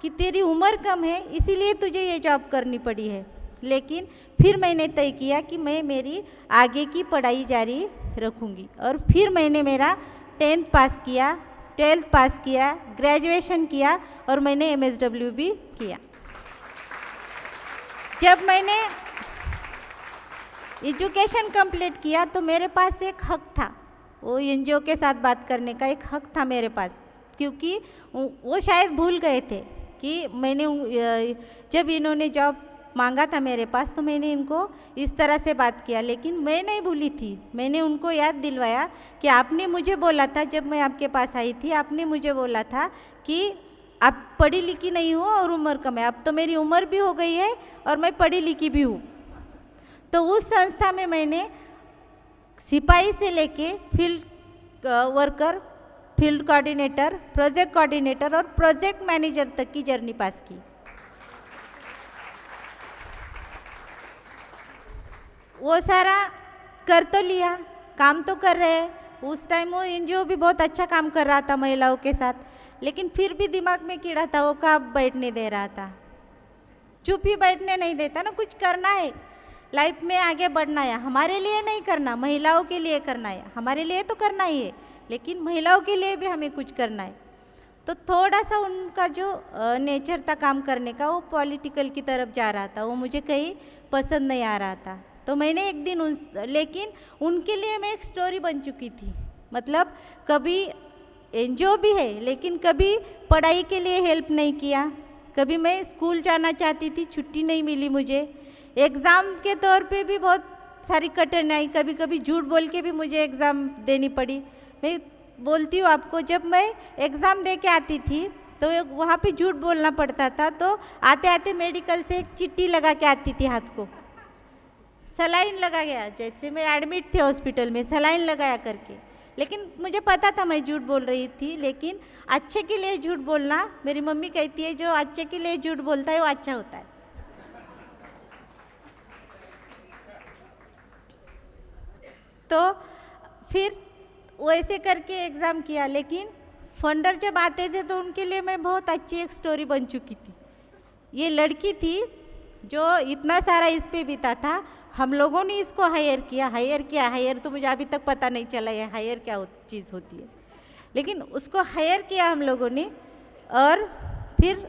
कि तेरी उम्र कम है इसीलिए तुझे ये जॉब करनी पड़ी है। लेकिन फिर मैंने तय किया कि मैं मेरी आगे की पढ़ाई जारी रखूँगी, और फिर मैंने मेरा 10th पास किया, 12th पास किया, ग्रेजुएशन किया और मैंने MSW भी किया। जब मैंने एजुकेशन कंप्लीट किया तो मेरे पास एक हक था, वो एनजीओ के साथ बात करने का एक हक था मेरे पास, क्योंकि वो शायद भूल गए थे कि मैंने जब इन्होंने जॉब मांगा था मेरे पास तो मैंने इनको इस तरह से बात किया। लेकिन मैं नहीं भूली थी, मैंने उनको याद दिलवाया कि आपने मुझे बोला था, जब मैं आपके पास आई थी आपने मुझे बोला था कि आप पढ़ी लिखी नहीं हो और उम्र कम है। अब तो मेरी उम्र भी हो गई है और मैं पढ़ी लिखी भी हूँ। तो उस संस्था में मैंने सिपाही से लेके field worker, field coordinator, project coordinator और प्रोजेक्ट मैनेजर तक की जर्नी पास की। वो सारा कर तो लिया, काम तो कर रहे हैं। उस टाइम वो एनजीओ भी बहुत अच्छा काम कर रहा था महिलाओं के साथ, लेकिन फिर भी दिमाग में कीड़ा था, वो कब बैठने दे रहा था, चुप ही बैठने नहीं देता ना। कुछ करना है, लाइफ में आगे बढ़ना है, हमारे लिए नहीं करना, महिलाओं के लिए करना है। हमारे लिए तो करना ही है, लेकिन महिलाओं के लिए भी हमें कुछ करना है। तो थोड़ा सा उनका जो नेचर था काम करने का, वो पॉलिटिकल की तरफ जा रहा था, वो मुझे कहीं पसंद नहीं आ रहा था। तो मैंने एक दिन लेकिन उनके लिए मैं एक स्टोरी बन चुकी थी। मतलब कभी एनजीओ भी है लेकिन कभी पढ़ाई के लिए हेल्प नहीं किया। कभी मैं स्कूल जाना चाहती थी, छुट्टी नहीं मिली मुझे। एग्ज़ाम के तौर पे भी बहुत सारी कठिनाई, कभी कभी झूठ बोल के भी मुझे एग्ज़ाम देनी पड़ी। मैं बोलती हूँ आपको, जब मैं एग्ज़ाम दे के आती थी तो वहाँ पे झूठ बोलना पड़ता था। तो आते आते मेडिकल से एक चिट्ठी लगा के आती थी हाथ को, सलाइन लगा गया, जैसे मैं एडमिट थे हॉस्पिटल में, सलाइन लगाया करके। लेकिन मुझे पता था मैं झूठ बोल रही थी, लेकिन अच्छे के लिए झूठ बोलना, मेरी मम्मी कहती है जो अच्छे के लिए झूठ बोलता है वो अच्छा होता है। तो फिर वैसे करके एग्ज़ाम किया, लेकिन फंडर जब आते थे तो उनके लिए मैं बहुत अच्छी एक स्टोरी बन चुकी थी। ये लड़की थी जो इतना सारा इस पे बीता था, हम लोगों ने इसको हायर किया, हायर तो मुझे अभी तक पता नहीं चला ये हायर क्या चीज़ होती है, लेकिन उसको हायर किया हम लोगों ने और फिर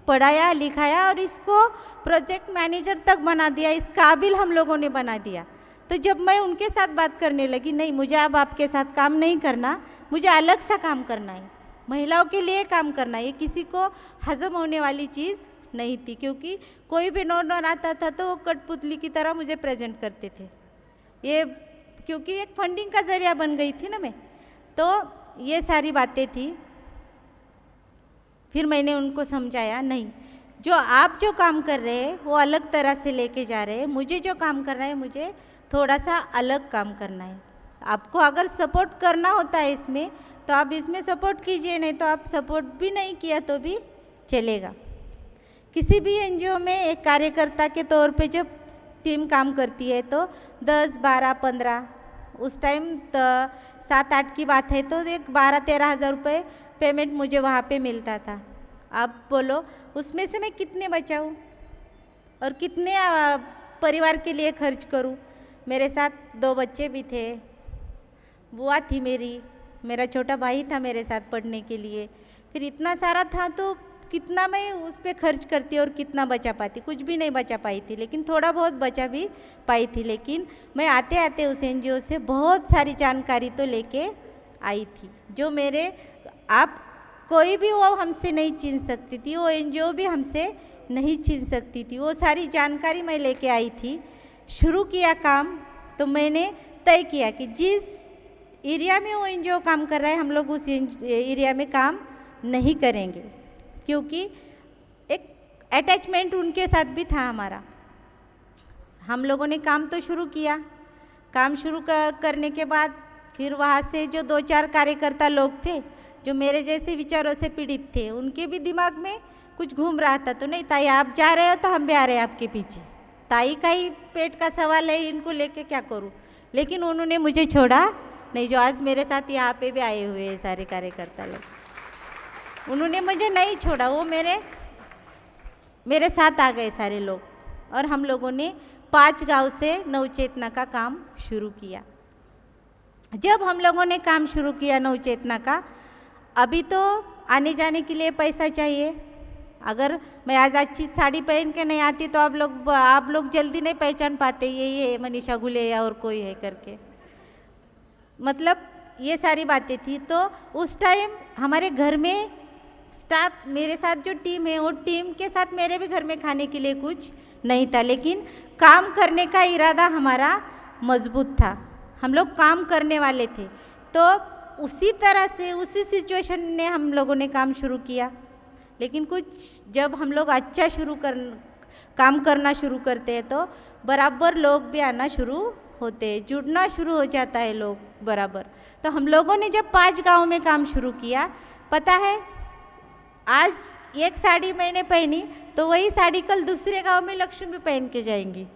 पढ़ाया लिखाया और इसको प्रोजेक्ट मैनेजर तक बना दिया, इस काबिल हम लोगों ने बना दिया। तो जब मैं उनके साथ बात करने लगी, नहीं मुझे अब आपके साथ काम नहीं करना, मुझे अलग सा काम करना है, महिलाओं के लिए काम करना है, ये किसी को हजम होने वाली चीज़ नहीं थी। क्योंकि कोई भी नॉन आता था तो वो कठपुतली की तरह मुझे प्रेजेंट करते थे, ये क्योंकि एक फंडिंग का जरिया बन गई थी ना मैं। तो ये सारी बातें थी। फिर मैंने उनको समझाया, नहीं जो आप जो काम कर रहे हैं वो अलग तरह से लेके जा रहे हैं, मुझे जो काम करना है मुझे थोड़ा सा अलग काम करना है। आपको अगर सपोर्ट करना होता है इसमें तो आप इसमें सपोर्ट कीजिए, नहीं तो आप सपोर्ट भी नहीं किया तो भी चलेगा। किसी भी एनजीओ में एक कार्यकर्ता के तौर पे जब टीम काम करती है तो 10, 12, 15, उस टाइम 7-8 की बात है तो एक 12-13 हज़ार रुपये पेमेंट मुझे वहाँ पे मिलता था। आप बोलो उसमें से मैं कितने बचाऊँ और कितने परिवार के लिए खर्च करूँ। मेरे साथ 2 बच्चे भी थे, बुआ थी मेरा छोटा भाई था मेरे साथ पढ़ने के लिए, फिर इतना सारा था तो कितना मैं उस पर खर्च करती और कितना बचा पाती, कुछ भी नहीं बचा पाई थी, लेकिन थोड़ा बहुत बचा भी पाई थी। लेकिन मैं आते आते उस एनजीओ से बहुत सारी जानकारी तो लेके आई थी, जो मेरे आप कोई भी वो हमसे नहीं छीन सकती थी, वो एनजीओ भी हमसे नहीं छीन सकती थी, वो सारी जानकारी मैं लेके आई थी। शुरू किया काम तो मैंने तय किया कि जिस एरिया में वो एनजीओ काम कर रहा है हम लोग उस एरिया में काम नहीं करेंगे, क्योंकि एक अटैचमेंट उनके साथ भी था हमारा। हम लोगों ने काम तो शुरू किया, काम शुरू करने के बाद फिर वहाँ से जो 2-4 कार्यकर्ता लोग थे जो मेरे जैसे विचारों से पीड़ित थे, उनके भी दिमाग में कुछ घूम रहा था, तो नहीं ताई आप जा रहे हो तो हम भी आ रहे हैं आपके पीछे, ताई का ही पेट का सवाल है, इनको लेके क्या करूँ। लेकिन उन्होंने मुझे छोड़ा नहीं, जो आज मेरे साथ यहाँ पे भी आए हुए हैं सारे कार्यकर्ता लोग, उन्होंने मुझे नहीं छोड़ा, वो मेरे साथ आ गए सारे लोग। और हम लोगों ने 5 गांव से नवचेतना का काम शुरू किया। जब हम लोगों ने काम शुरू किया नवचेतना का, अभी तो आने जाने के लिए पैसा चाहिए। अगर मैं आज अच्छी साड़ी पहन के नहीं आती तो आप लोग जल्दी नहीं पहचान पाते ये मनीषा घुले या और कोई है करके, मतलब ये सारी बातें थी। तो उस टाइम हमारे घर में स्टाफ, मेरे साथ जो टीम है वो टीम के साथ मेरे भी घर में खाने के लिए कुछ नहीं था, लेकिन काम करने का इरादा हमारा मजबूत था, हम लोग काम करने वाले थे। तो उसी तरह से उसी सिचुएशन ने हम लोगों ने काम शुरू किया। लेकिन कुछ जब हम लोग अच्छा काम करना शुरू करते हैं तो बराबर लोग भी आना शुरू होते हैं, जुड़ना शुरू हो जाता है लोग बराबर। तो हम लोगों ने जब 5 गांव में काम शुरू किया, पता है आज एक साड़ी मैंने पहनी तो वही साड़ी कल दूसरे गांव में लक्ष्मी पहन के जाएंगी।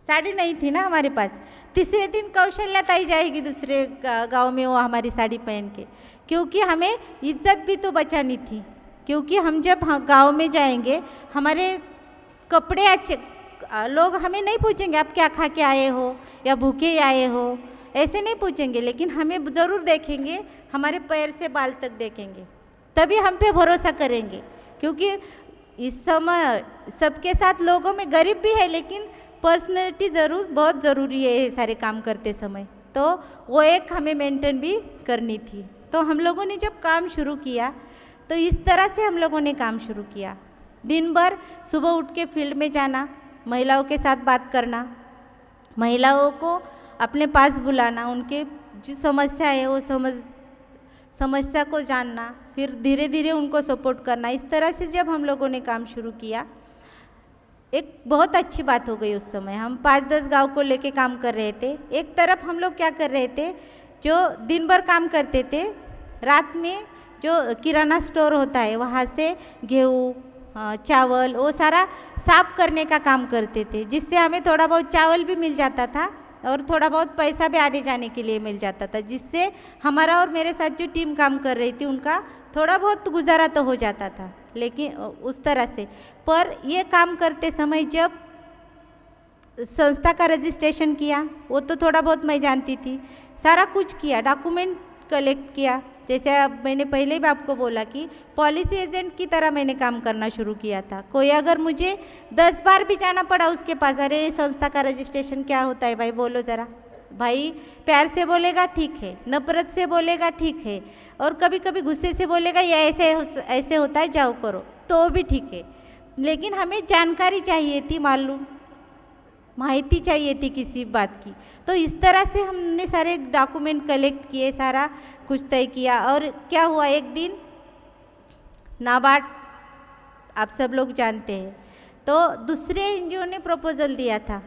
साड़ी नहीं थी ना हमारे पास, तीसरे दिन कौशल्या ताई जाएगी दूसरे गांव में वो हमारी साड़ी पहन के, क्योंकि हमें इज्जत भी तो बचानी थी। क्योंकि हम जब गांव में जाएंगे हमारे कपड़े अच्छे, लोग हमें नहीं पूछेंगे आप क्या खा के आए हो या भूखे आए हो, ऐसे नहीं पूछेंगे, लेकिन हमें ज़रूर देखेंगे, हमारे पैर से बाल तक देखेंगे, तभी हम पे भरोसा करेंगे। क्योंकि इस समय सबके साथ लोगों में गरीब भी है, लेकिन पर्सनैलिटी ज़रूर बहुत ज़रूरी है ये सारे काम करते समय, तो वो एक हमें मेंटेन भी करनी थी। तो हम लोगों ने जब काम शुरू किया तो इस तरह से हम लोगों ने काम शुरू किया। दिन भर सुबह उठ के फील्ड में जाना, महिलाओं के साथ बात करना, महिलाओं को अपने पास बुलाना, उनके जो समस्या है वो समस्या को जानना, फिर धीरे धीरे उनको सपोर्ट करना, इस तरह से जब हम लोगों ने काम शुरू किया, एक बहुत अच्छी बात हो गई। उस समय हम 5-10 गांव को लेके काम कर रहे थे। एक तरफ हम लोग क्या कर रहे थे, जो दिन भर काम करते थे, रात में जो किराना स्टोर होता है वहाँ से गेहूँ, चावल, वो सारा साफ करने का काम करते थे, जिससे हमें थोड़ा बहुत चावल भी मिल जाता था और थोड़ा बहुत पैसा भी आने जाने के लिए मिल जाता था, जिससे हमारा और मेरे साथ जो टीम काम कर रही थी उनका थोड़ा बहुत गुजारा तो हो जाता था। लेकिन उस तरह से, पर ये काम करते समय जब संस्था का रजिस्ट्रेशन किया, वो तो थोड़ा बहुत मैं जानती थी, सारा कुछ किया, डॉक्यूमेंट कलेक्ट किया। जैसे अब मैंने पहले भी आपको बोला कि पॉलिसी एजेंट की तरह मैंने काम करना शुरू किया था। कोई अगर मुझे 10 बार भी जाना पड़ा उसके पास, अरे संस्था का रजिस्ट्रेशन क्या होता है भाई बोलो ज़रा, भाई प्यार से बोलेगा ठीक है, नफरत से बोलेगा ठीक है, और कभी कभी गुस्से से बोलेगा ये ऐसे होता है जाओ करो, तो भी ठीक है। लेकिन हमें जानकारी चाहिए थी, माहिती चाहिए थी किसी बात की। तो इस तरह से हमने सारे डॉक्यूमेंट कलेक्ट किए, सारा कुछ तय किया। और क्या हुआ, एक दिन नाबार्ड आप सब लोग जानते हैं, तो दूसरे एनजीओ ने प्रपोजल दिया था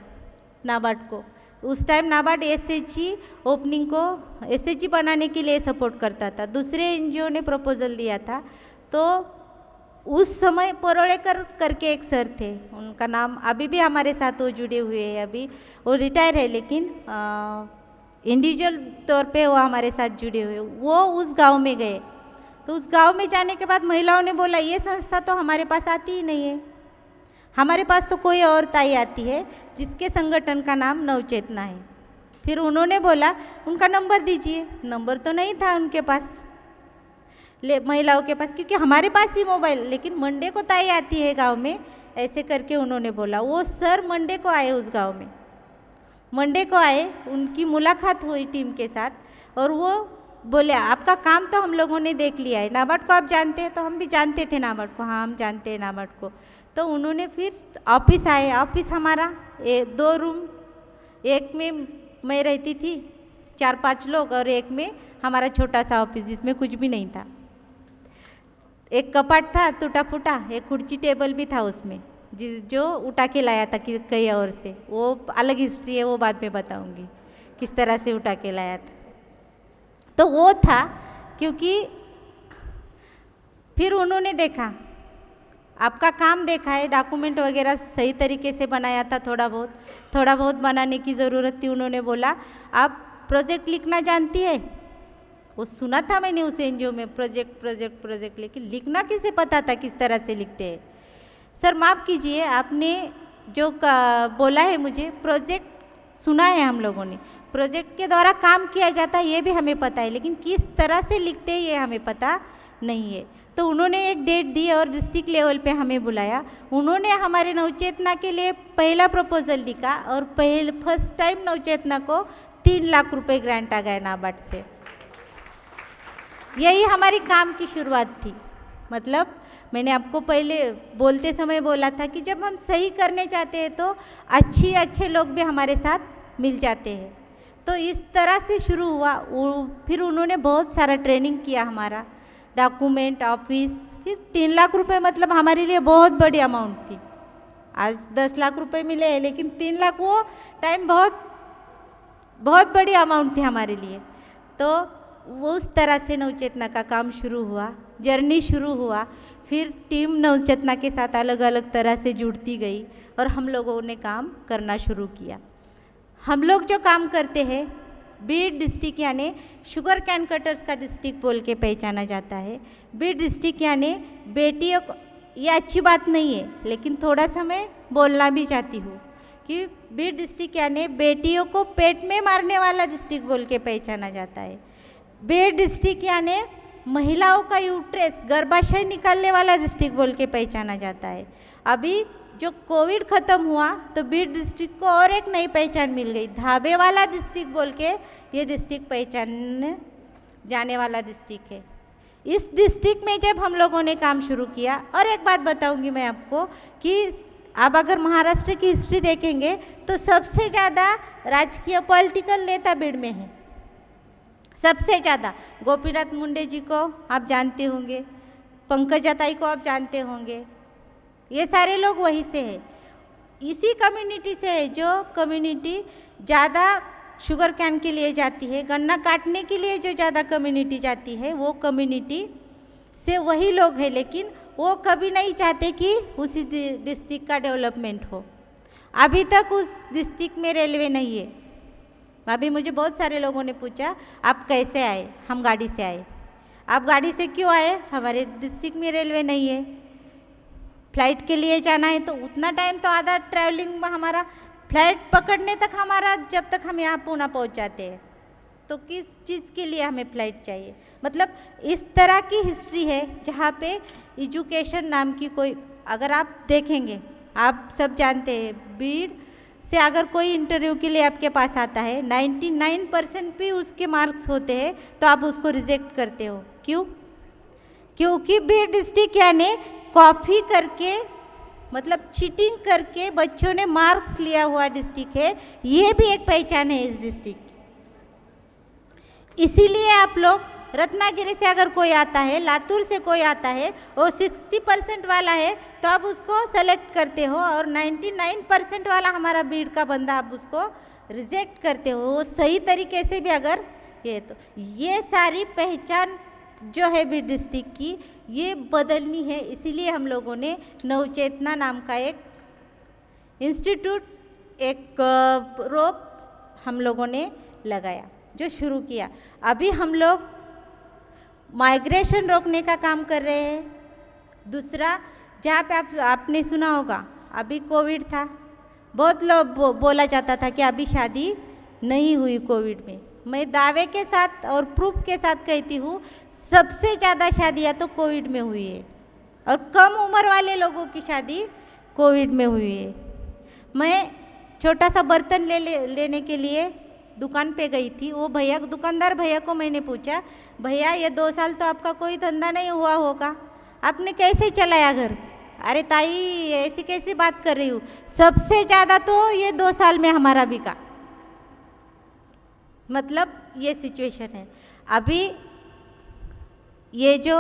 नाबार्ड को। उस टाइम नाबार्ड एसएचजी ओपनिंग को एसएचजी बनाने के लिए सपोर्ट करता था। दूसरे एनजीओ ने प्रपोजल दिया था, तो उस समय परोड़ेकर करके एक सर थे, उनका नाम अभी भी हमारे साथ वो जुड़े हुए हैं, अभी वो रिटायर है, लेकिन इंडिविजुअल तौर पे वो हमारे साथ जुड़े हुए। वो उस गांव में गए, तो उस गांव में जाने के बाद महिलाओं ने बोला ये संस्था तो हमारे पास आती ही नहीं है, हमारे पास तो कोई और ताई आती है जिसके संगठन का नाम नवचेतना है। फिर उन्होंने बोला उनका नंबर दीजिए, नंबर तो नहीं था उनके पास, महिलाओं के पास, क्योंकि हमारे पास ही मोबाइल, लेकिन मंडे को ताई आती है गांव में, ऐसे करके उन्होंने बोला। वो सर मंडे को आए उस गांव में, मंडे को आए, उनकी मुलाकात हुई टीम के साथ, और वो बोले आपका काम तो हम लोगों ने देख लिया है, नाबार्ड को आप जानते हैं, तो हम भी जानते थे नाबार्ड को, हाँ हम जानते हैं नाबार्ड को। तो उन्होंने फिर ऑफिस आए, ऑफिस हमारा 2 रूम, एक में मैं रहती थी 4-5 लोग, और एक में हमारा छोटा सा ऑफिस जिसमें कुछ भी नहीं था। एक कपाट था टूटा फूटा, एक कुर्सी टेबल भी था उसमें, जो उठा के लाया था कहीं और से, वो अलग हिस्ट्री है, वो बाद में बताऊंगी किस तरह से उठा के लाया था। तो वो था, क्योंकि फिर उन्होंने देखा आपका काम देखा है, डॉक्यूमेंट वगैरह सही तरीके से बनाया था, थोड़ा बहुत बनाने की ज़रूरत थी। उन्होंने बोला आप प्रोजेक्ट लिखना जानती है? वो सुना था मैंने उस एनजीओ में प्रोजेक्ट, लेकिन लिखना किसे पता था किस तरह से लिखते हैं। सर माफ़ कीजिए, आपने जो बोला है मुझे, प्रोजेक्ट सुना है हम लोगों ने, प्रोजेक्ट के द्वारा काम किया जाता है ये भी हमें पता है, लेकिन किस तरह से लिखते हैं ये हमें पता नहीं है। तो उन्होंने एक डेट दी और डिस्ट्रिक्ट लेवल पे हमें बुलाया। उन्होंने हमारे नवचेतना के लिए पहला प्रपोजल लिखा, और फर्स्ट टाइम नवचेतना को 3 लाख रुपए ग्रांट आ गए नाबार्ड से। यही हमारी काम की शुरुआत थी। मतलब मैंने आपको पहले बोलते समय बोला था कि जब हम सही करने जाते हैं तो अच्छे लोग भी हमारे साथ मिल जाते हैं। तो इस तरह से शुरू हुआ। फिर उन्होंने बहुत सारा ट्रेनिंग किया हमारा, डॉक्यूमेंट, ऑफिस। फिर 3 लाख रुपए मतलब हमारे लिए बहुत बड़ी अमाउंट थी। आज 10 लाख रुपए मिले हैं, लेकिन 3 लाख वो टाइम बहुत बड़ी अमाउंट थी हमारे लिए। तो वो उस तरह से नवचेतना का काम शुरू हुआ, जर्नी शुरू हुआ। फिर टीम नवचेतना के साथ अलग अलग तरह से जुड़ती गई और हम लोगों ने काम करना शुरू किया। हम लोग जो काम करते हैं, बीड डिस्ट्रिक्ट यानी शुगर कैन कटर्स का डिस्ट्रिक्ट बोल के पहचाना जाता है। बीड डिस्ट्रिक्ट यानी बेटियों को, ये अच्छी बात नहीं है लेकिन थोड़ा सा मैं बोलना भी चाहती हूँ कि बीड डिस्ट्रिक्ट यानी बेटियों को पेट में मारने वाला डिस्ट्रिक्ट बोल के पहचाना जाता है। बीड डिस्ट्रिक्ट यानी महिलाओं का यूट्रेस, गर्भाशय निकालने वाला डिस्ट्रिक्ट बोल के पहचाना जाता है। अभी जो कोविड ख़त्म हुआ तो बीड डिस्ट्रिक्ट को और एक नई पहचान मिल गई, धाबे वाला डिस्ट्रिक्ट बोल के ये डिस्ट्रिक्ट पहचान जाने वाला डिस्ट्रिक्ट है। इस डिस्ट्रिक्ट में जब हम लोगों ने काम शुरू किया, और एक बात बताऊंगी मैं आपको कि आप अगर महाराष्ट्र की हिस्ट्री देखेंगे तो सबसे ज़्यादा राजकीय पॉलिटिकल नेता बीड में है, सबसे ज़्यादा गोपीनाथ मुंडे जी को आप जानते होंगे, पंकजा ताई को आप जानते होंगे, ये सारे लोग वहीं से हैं, इसी कम्युनिटी से है। जो कम्युनिटी ज़्यादा शुगर कैन के लिए जाती है, गन्ना काटने के लिए जो ज़्यादा कम्युनिटी जाती है, वो कम्युनिटी से वही लोग हैं, लेकिन वो कभी नहीं चाहते कि उसी डिस्ट्रिक्ट का डेवलपमेंट हो। अभी तक उस डिस्ट्रिक्ट में रेलवे नहीं है। अभी मुझे बहुत सारे लोगों ने पूछा आप कैसे आए, हम गाड़ी से आए। आप गाड़ी से क्यों आए? हमारे डिस्ट्रिक्ट में रेलवे नहीं है, फ्लाइट के लिए जाना है तो उतना टाइम तो आधा ट्रैवलिंग में हमारा फ्लाइट पकड़ने तक हमारा, जब तक हम यहाँ पूना पहुँच जाते हैं तो किस चीज़ के लिए हमें फ़्लाइट चाहिए। मतलब इस तरह की हिस्ट्री है जहाँ पे एजुकेशन नाम की कोई, अगर आप देखेंगे, आप सब जानते हैं, बीड से अगर कोई इंटरव्यू के लिए आपके पास आता है 99% भी उसके मार्क्स होते हैं तो आप उसको रिजेक्ट करते हो। क्यों? क्योंकि बीड डिस्ट्रिक्ट यानी कॉपी करके, मतलब चीटिंग करके बच्चों ने मार्क्स लिया हुआ डिस्ट्रिक्ट है। ये भी एक पहचान है इस डिस्ट्रिक्ट की। इसीलिए आप लोग रत्नागिरी से अगर कोई आता है, लातूर से कोई आता है, वो 60% वाला है तो आप उसको सेलेक्ट करते हो, और 99% वाला हमारा बीड का बंदा आप उसको रिजेक्ट करते हो। वो सही तरीके से भी अगर तो ये सारी पहचान जो है बीड डिस्ट्रिक्ट की, ये बदलनी है। इसीलिए हम लोगों ने नवचेतना नाम का एक इंस्टीट्यूट, एक रोप हम लोगों ने लगाया, जो शुरू किया। अभी हम लोग माइग्रेशन रोकने का काम कर रहे हैं। दूसरा, जहाँ पे आपने सुना होगा, अभी कोविड था, बहुत लोग बोला जाता था कि अभी शादी नहीं हुई कोविड में। मैं दावे के साथ और प्रूफ के साथ कहती हूँ, सबसे ज़्यादा शादियाँ तो कोविड में हुई है, और कम उम्र वाले लोगों की शादी कोविड में हुई है। मैं छोटा सा बर्तन लेने के लिए दुकान पे गई थी। वो भैया, दुकानदार भैया को मैंने पूछा, भैया ये 2 साल तो आपका कोई धंधा नहीं हुआ होगा, आपने कैसे चलाया घर? अरे ताई ऐसी कैसी बात कर रही हूँ, सबसे ज़्यादा तो ये 2 साल में हमारा बिका। मतलब ये सिचुएशन है। अभी ये जो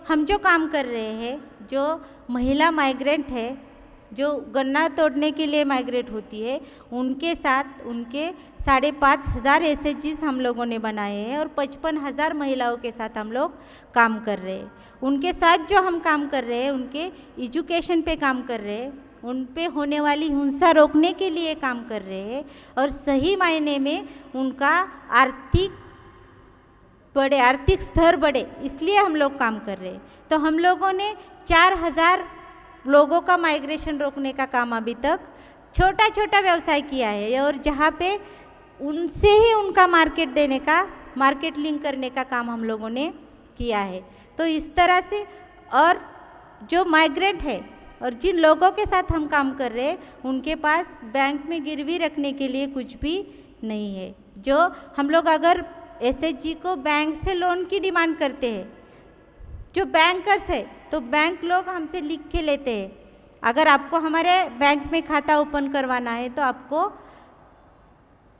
हम जो काम कर रहे हैं, जो महिला माइग्रेंट है, जो गन्ना तोड़ने के लिए माइग्रेट होती है, उनके साथ उनके 5,500 SHGs हम लोगों ने बनाए हैं, और 55,000 महिलाओं के साथ हम लोग काम कर रहे हैं। उनके साथ जो हम काम कर रहे हैं, उनके एजुकेशन पे काम कर रहे हैं, उन पे होने वाली हिंसा रोकने के लिए काम कर रहे हैं, और सही मायने में उनका आर्थिक स्तर बढ़े, इसलिए हम लोग काम कर रहे हैं। तो हम लोगों ने 4,000 लोगों का माइग्रेशन रोकने का काम अभी तक छोटा छोटा व्यवसाय किया है, और जहाँ पे उनसे ही उनका मार्केट देने का, मार्केट लिंक करने का काम हम लोगों ने किया है। तो इस तरह से, और जो माइग्रेंट है और जिन लोगों के साथ हम काम कर रहे हैं, उनके पास बैंक में गिरवी रखने के लिए कुछ भी नहीं है। जो हम लोग अगर SHG को बैंक से लोन की डिमांड करते हैं, जो बैंकर्स है, तो बैंक लोग हमसे लिख के लेते हैं, अगर आपको हमारे बैंक में खाता ओपन करवाना है तो आपको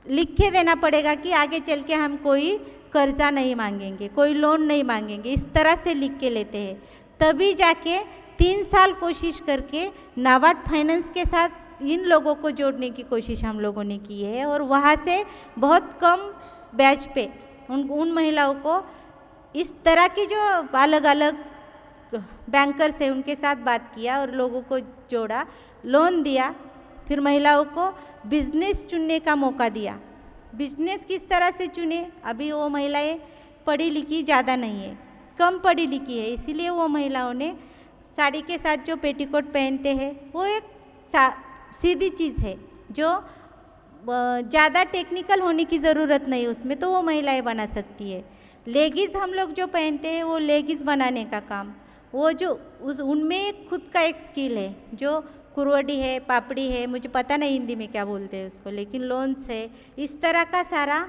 लिख के देना पड़ेगा कि आगे चल के हम कोई कर्जा नहीं मांगेंगे, कोई लोन नहीं मांगेंगे, इस तरह से लिख के लेते हैं। तभी जाके 3 साल कोशिश करके नाबार्ड फाइनेंस के साथ इन लोगों को जोड़ने की कोशिश हम लोगों ने की है, और वहाँ से बहुत कम ब्याज पे उन महिलाओं को इस तरह की जो अलग अलग बैंकर्स है उनके साथ बात किया और लोगों को जोड़ा, लोन दिया, फिर महिलाओं को बिजनेस चुनने का मौका दिया। बिजनेस किस तरह से चुने? अभी वो महिलाएं पढ़ी लिखी ज़्यादा नहीं है, कम पढ़ी लिखी है, इसीलिए वो महिलाओं ने साड़ी के साथ जो पेटीकोट पहनते हैं वो एक सीधी चीज़ है, जो ज़्यादा टेक्निकल होने की ज़रूरत नहीं उसमें, तो वो महिलाएं बना सकती है। लेगिस हम लोग जो पहनते हैं वो लेगिस बनाने का काम, वो जो उनमें खुद का एक स्किल है, जो कुरवड़ी है, पापड़ी है, मुझे पता नहीं हिंदी में क्या बोलते हैं उसको, लेकिन लोन्स है, इस तरह का सारा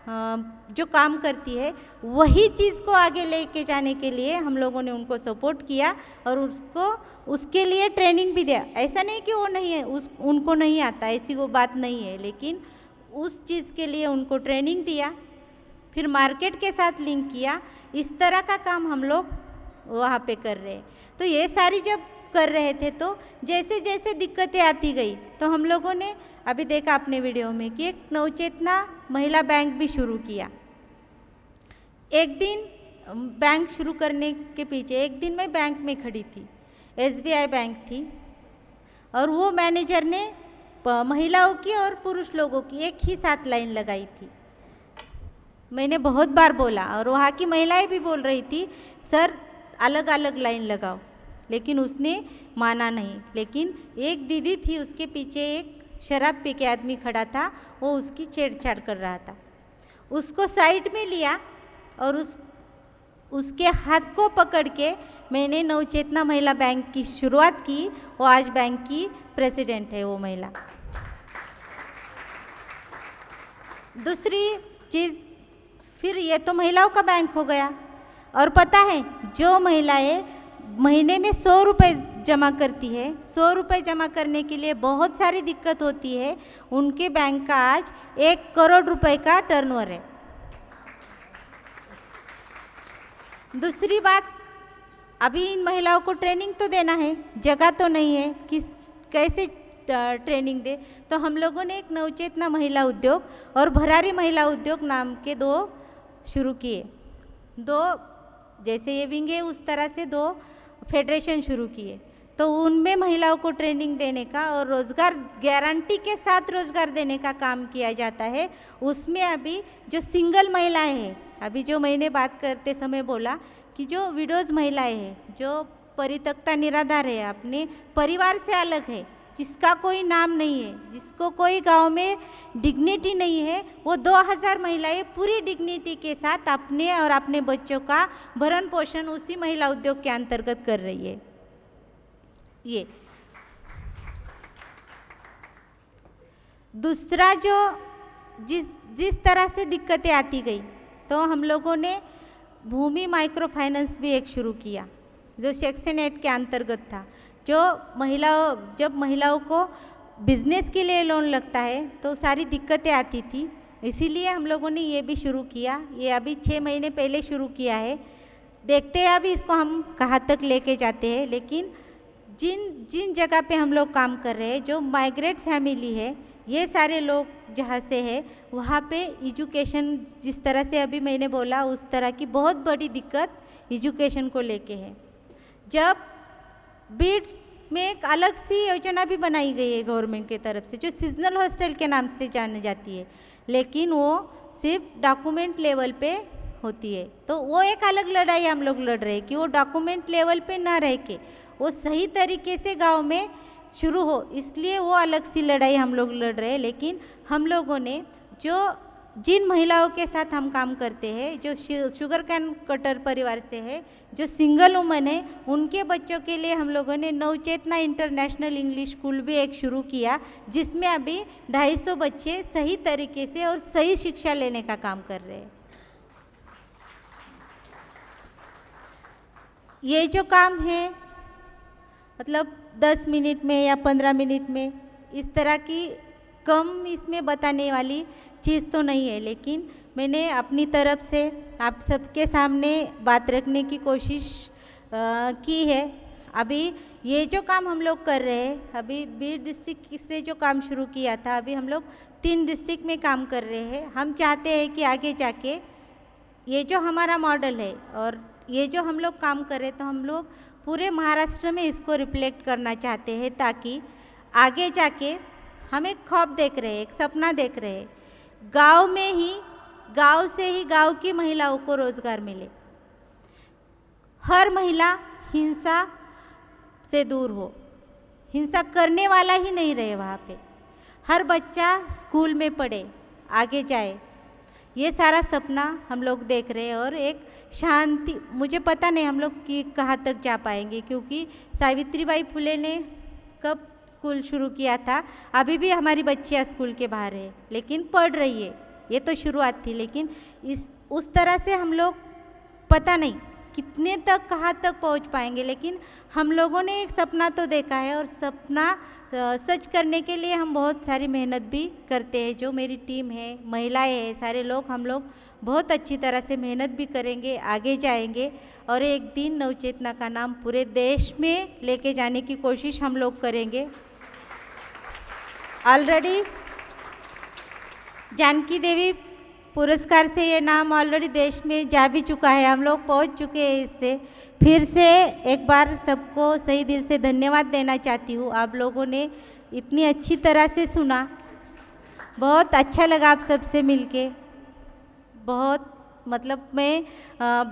जो काम करती है, वही चीज़ को आगे लेके जाने के लिए हम लोगों ने उनको सपोर्ट किया और उसके लिए ट्रेनिंग भी दिया। ऐसा नहीं कि वो नहीं है, उनको नहीं आता, ऐसी वो बात नहीं है, लेकिन उस चीज़ के लिए उनको ट्रेनिंग दिया, फिर मार्केट के साथ लिंक किया, इस तरह का काम हम लोग वहाँ पे कर रहे हैं। तो ये सारी जब कर रहे थे तो जैसे जैसे दिक्कतें आती गई तो हम लोगों ने अभी देखा अपने वीडियो में कि एक नवचेतना महिला बैंक भी शुरू किया। एक दिन बैंक शुरू करने के पीछे एक दिन मैं बैंक में खड़ी थी, SBI बैंक थी, और वो मैनेजर ने महिलाओं की और पुरुष लोगों की एक ही साथ लाइन लगाई थी। मैंने बहुत बार बोला और वहाँ की महिलाएं भी बोल रही थी सर अलग अलग लाइन लगाओ, लेकिन उसने माना नहीं। लेकिन एक दीदी थी, उसके पीछे एक शराब पी के आदमी खड़ा था, वो उसकी छेड़छाड़ कर रहा था। उसको साइड में लिया और उसके हाथ को पकड़ के मैंने नवचेतना महिला बैंक की शुरुआत की। वो आज बैंक की प्रेसिडेंट है वो महिला। दूसरी चीज़, फिर ये तो महिलाओं का बैंक हो गया। और पता है जो महिलाएं महीने में 100 रुपये जमा करती है, 100 रुपये जमा करने के लिए बहुत सारी दिक्कत होती है, उनके बैंक का आज 1 करोड़ रुपए का टर्नओवर है। दूसरी बात, अभी इन महिलाओं को ट्रेनिंग तो देना है, जगह तो नहीं है कि कैसे ट्रेनिंग दे, तो हम लोगों ने एक नवचेतना महिला उद्योग और भरारी महिला उद्योग नाम के 2 शुरू किए। 2 जैसे ये विंग है उस तरह से 2 फेडरेशन शुरू किए। तो उनमें महिलाओं को ट्रेनिंग देने का और रोज़गार गारंटी के साथ रोज़गार देने का काम किया जाता है। उसमें अभी जो सिंगल महिलाएं हैं, अभी जो मैंने बात करते समय बोला कि जो विडोज़ महिलाएं हैं, जो परित्यक्ता निराधार है, अपने परिवार से अलग है, जिसका कोई नाम नहीं है, जिसको कोई गांव में डिग्निटी नहीं है, वो 2000 महिलाएं पूरी डिग्निटी के साथ अपने और अपने बच्चों का भरण पोषण उसी महिला उद्योग के अंतर्गत कर रही है। ये दूसरा जो जिस तरह से दिक्कतें आती गई तो हम लोगों ने भूमि माइक्रो फाइनेंस भी एक शुरू किया जो सेक्शन 8 के अंतर्गत था। जो जब महिलाओं को बिजनेस के लिए लोन लगता है तो सारी दिक्कतें आती थी, इसीलिए हम लोगों ने ये भी शुरू किया। ये अभी 6 महीने पहले शुरू किया है, देखते हैं अभी इसको हम कहाँ तक लेके जाते हैं। लेकिन जिन जगह पे हम लोग काम कर रहे हैं, जो माइग्रेट फैमिली है, ये सारे लोग जहाँ से है वहाँ पे एजुकेशन, जिस तरह से अभी मैंने बोला उस तरह की बहुत बड़ी दिक्कत एजुकेशन को लेके है। जब बीड में एक अलग सी योजना भी बनाई गई है गवर्नमेंट की तरफ से, जो सीजनल हॉस्टल के नाम से जानी जाती है, लेकिन वो सिर्फ डॉक्यूमेंट लेवल पे होती है। तो वो एक अलग लड़ाई हम लोग लड़ रहे हैं कि वो डॉक्यूमेंट लेवल पे ना रह के वो सही तरीके से गांव में शुरू हो, इसलिए वो अलग सी लड़ाई हम लोग लड़ रहे हैं। लेकिन हम लोगों ने जिन महिलाओं के साथ हम काम करते हैं, जो शुगर कैन कटर परिवार से है, जो सिंगल वुमन है, उनके बच्चों के लिए हम लोगों ने नवचेतना इंटरनेशनल इंग्लिश स्कूल भी एक शुरू किया, जिसमें अभी 250 बच्चे सही तरीके से और सही शिक्षा लेने का काम कर रहे हैं। ये जो काम है मतलब 10 मिनट में या 15 मिनट में, इस तरह की कम इसमें बताने वाली चीज़ तो नहीं है, लेकिन मैंने अपनी तरफ से आप सबके सामने बात रखने की कोशिश की है। अभी ये जो काम हम लोग कर रहे हैं, अभी बीड डिस्ट्रिक्ट से जो काम शुरू किया था, अभी हम लोग 3 डिस्ट्रिक्ट में काम कर रहे हैं। हम चाहते हैं कि आगे जाके ये जो हमारा मॉडल है और ये जो हम लोग काम कर रहे हैं, तो हम लोग पूरे महाराष्ट्र में इसको रिफ्लेक्ट करना चाहते हैं, ताकि आगे जाके हम एक ख्वाब देख रहे हैं, एक सपना देख रहे हैं, गांव में ही, गांव से ही गांव की महिलाओं को रोजगार मिले, हर महिला हिंसा से दूर हो, हिंसा करने वाला ही नहीं रहे वहाँ पे, हर बच्चा स्कूल में पढ़े, आगे जाए, ये सारा सपना हम लोग देख रहे हैं। और एक शांति, मुझे पता नहीं हम लोग कि कहाँ तक जा पाएंगे, क्योंकि सावित्रीबाई फुले ने कब स्कूल शुरू किया था, अभी भी हमारी बच्चियाँ स्कूल के बाहर है, लेकिन पढ़ रही है, ये तो शुरुआत थी। लेकिन उस तरह से हम लोग पता नहीं कितने तक कहाँ तक पहुंच पाएंगे, लेकिन हम लोगों ने एक सपना तो देखा है और सपना सच करने के लिए हम बहुत सारी मेहनत भी करते हैं। जो मेरी टीम है, महिलाएं हैं, सारे लोग, हम लोग बहुत अच्छी तरह से मेहनत भी करेंगे, आगे जाएंगे और एक दिन नवचेतना का नाम पूरे देश में लेके जाने की कोशिश हम लोग करेंगे। ऑलरेडी जानकी देवी पुरस्कार से ये नाम ऑलरेडी देश में जा भी चुका है, हम लोग पहुंच चुके हैं इससे। फिर से एक बार सबको सही दिल से धन्यवाद देना चाहती हूँ। आप लोगों ने इतनी अच्छी तरह से सुना, बहुत अच्छा लगा आप सबसे मिलके। बहुत मतलब मैं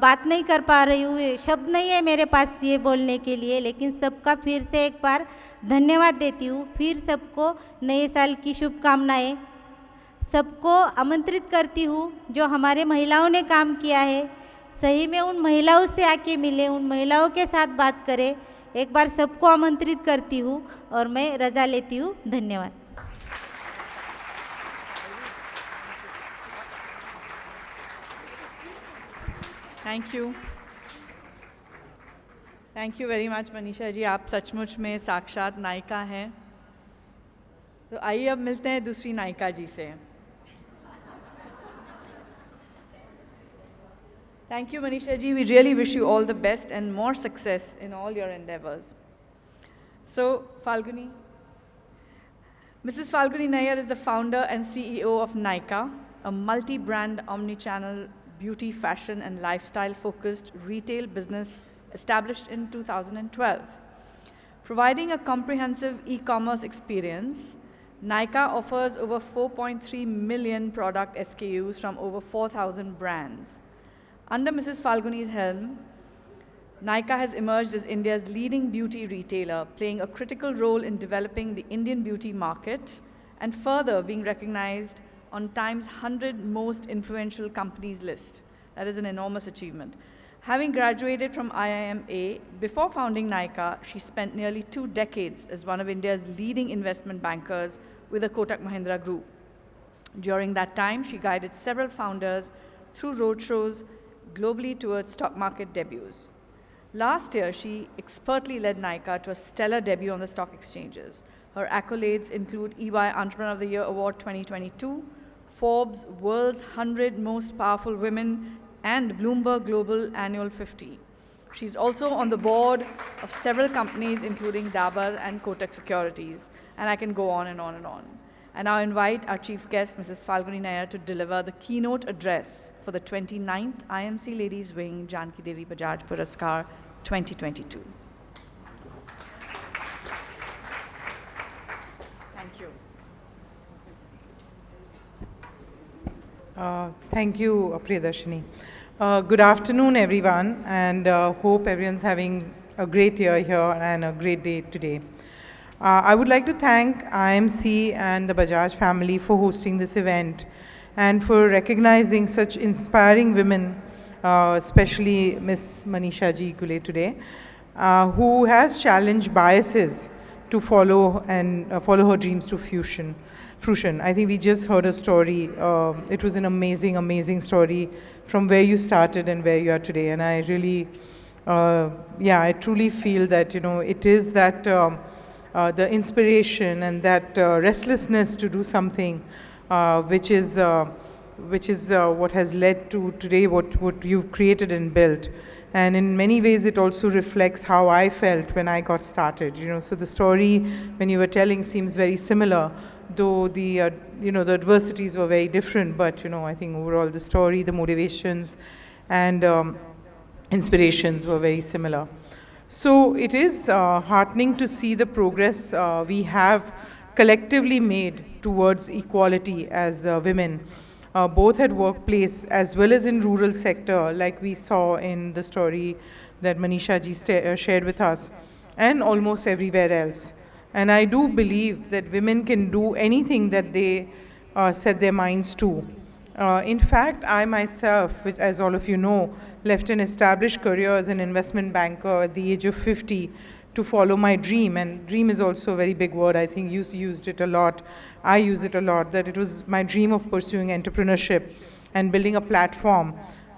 बात नहीं कर पा रही हूँ, शब्द नहीं है मेरे पास ये बोलने के लिए, लेकिन सबका फिर से एक बार धन्यवाद देती हूँ। फिर सबको नए साल की शुभकामनाएं। सबको आमंत्रित करती हूँ जो हमारे महिलाओं ने काम किया है, सही में उन महिलाओं से आके मिले, उन महिलाओं के साथ बात करें। एक बार सबको आमंत्रित करती हूँ और मैं रजा लेती हूँ। धन्यवाद। Thank you very much Manisha ji, आप सचमुच में साक्षात नायिका हैं। तो आइए अब मिलते हैं दूसरी नायिका जी से। Thank you, Manisha ji. We really wish you all the best and more success in all your endeavors. So, Falguni. Mrs. Falguni Nayar is the founder and CEO of Nykaa, a multi-brand, omni-channel, beauty, fashion, and lifestyle-focused retail business established in 2012. Providing a comprehensive e-commerce experience, Nykaa offers over 4.3 million product SKUs from over 4,000 brands. Under Mrs. Falguni's helm, Nykaa has emerged as India's leading beauty retailer, playing a critical role in developing the Indian beauty market and further being recognized on Time's 100 most influential companies list. That is an enormous achievement. Having graduated from IIMA, before founding Nykaa, she spent nearly 2 decades as one of India's leading investment bankers with the Kotak Mahindra Group. During that time, she guided several founders through roadshows globally towards stock market debuts. Last year, she expertly led Nykaa to a stellar debut on the stock exchanges. Her accolades include EY Entrepreneur of the Year Award 2022, Forbes World's 100 Most Powerful Women, and Bloomberg Global Annual 50. She's also on the board of several companies, including Dabur and Kotak Securities, and I can go on and on and on. I now invite our chief guest, Mrs. Falguni Nayar, to deliver the keynote address for the 29th IMC Ladies Wing Jankidevi Bajaj Puraskar 2022. Thank you. Thank you, Priyadarshini. Good afternoon, everyone, and hope everyone's having a great year here and a great day today. I would like to thank IMC and the Bajaj family for hosting this event and for recognizing such inspiring women, especially Miss Manisha Ghule today, who has challenged biases to follow her dreams to fruition. I think we just heard a story. It was an amazing, amazing story from where you started and where you are today. And I really, I truly feel that, it is that the inspiration and that restlessness to do something, which is what has led to today what you've created and built. And in many ways, it also reflects how I felt when I got started. So the story when you were telling seems very similar, though the the adversities were very different. But I think overall the story, the motivations, and inspirations were very similar. So it is heartening to see the progress we have collectively made towards equality as women, both at workplace as well as in rural sector, like we saw in the story that Manisha ji shared with us, and almost everywhere else. And I do believe that women can do anything that they set their minds to. In fact, I myself, which, as all of you know, left an established career as an investment banker at the age of 50 to follow my dream. And dream is also a very big word. I think you used it a lot. I use it a lot, that it was my dream of pursuing entrepreneurship and building a platform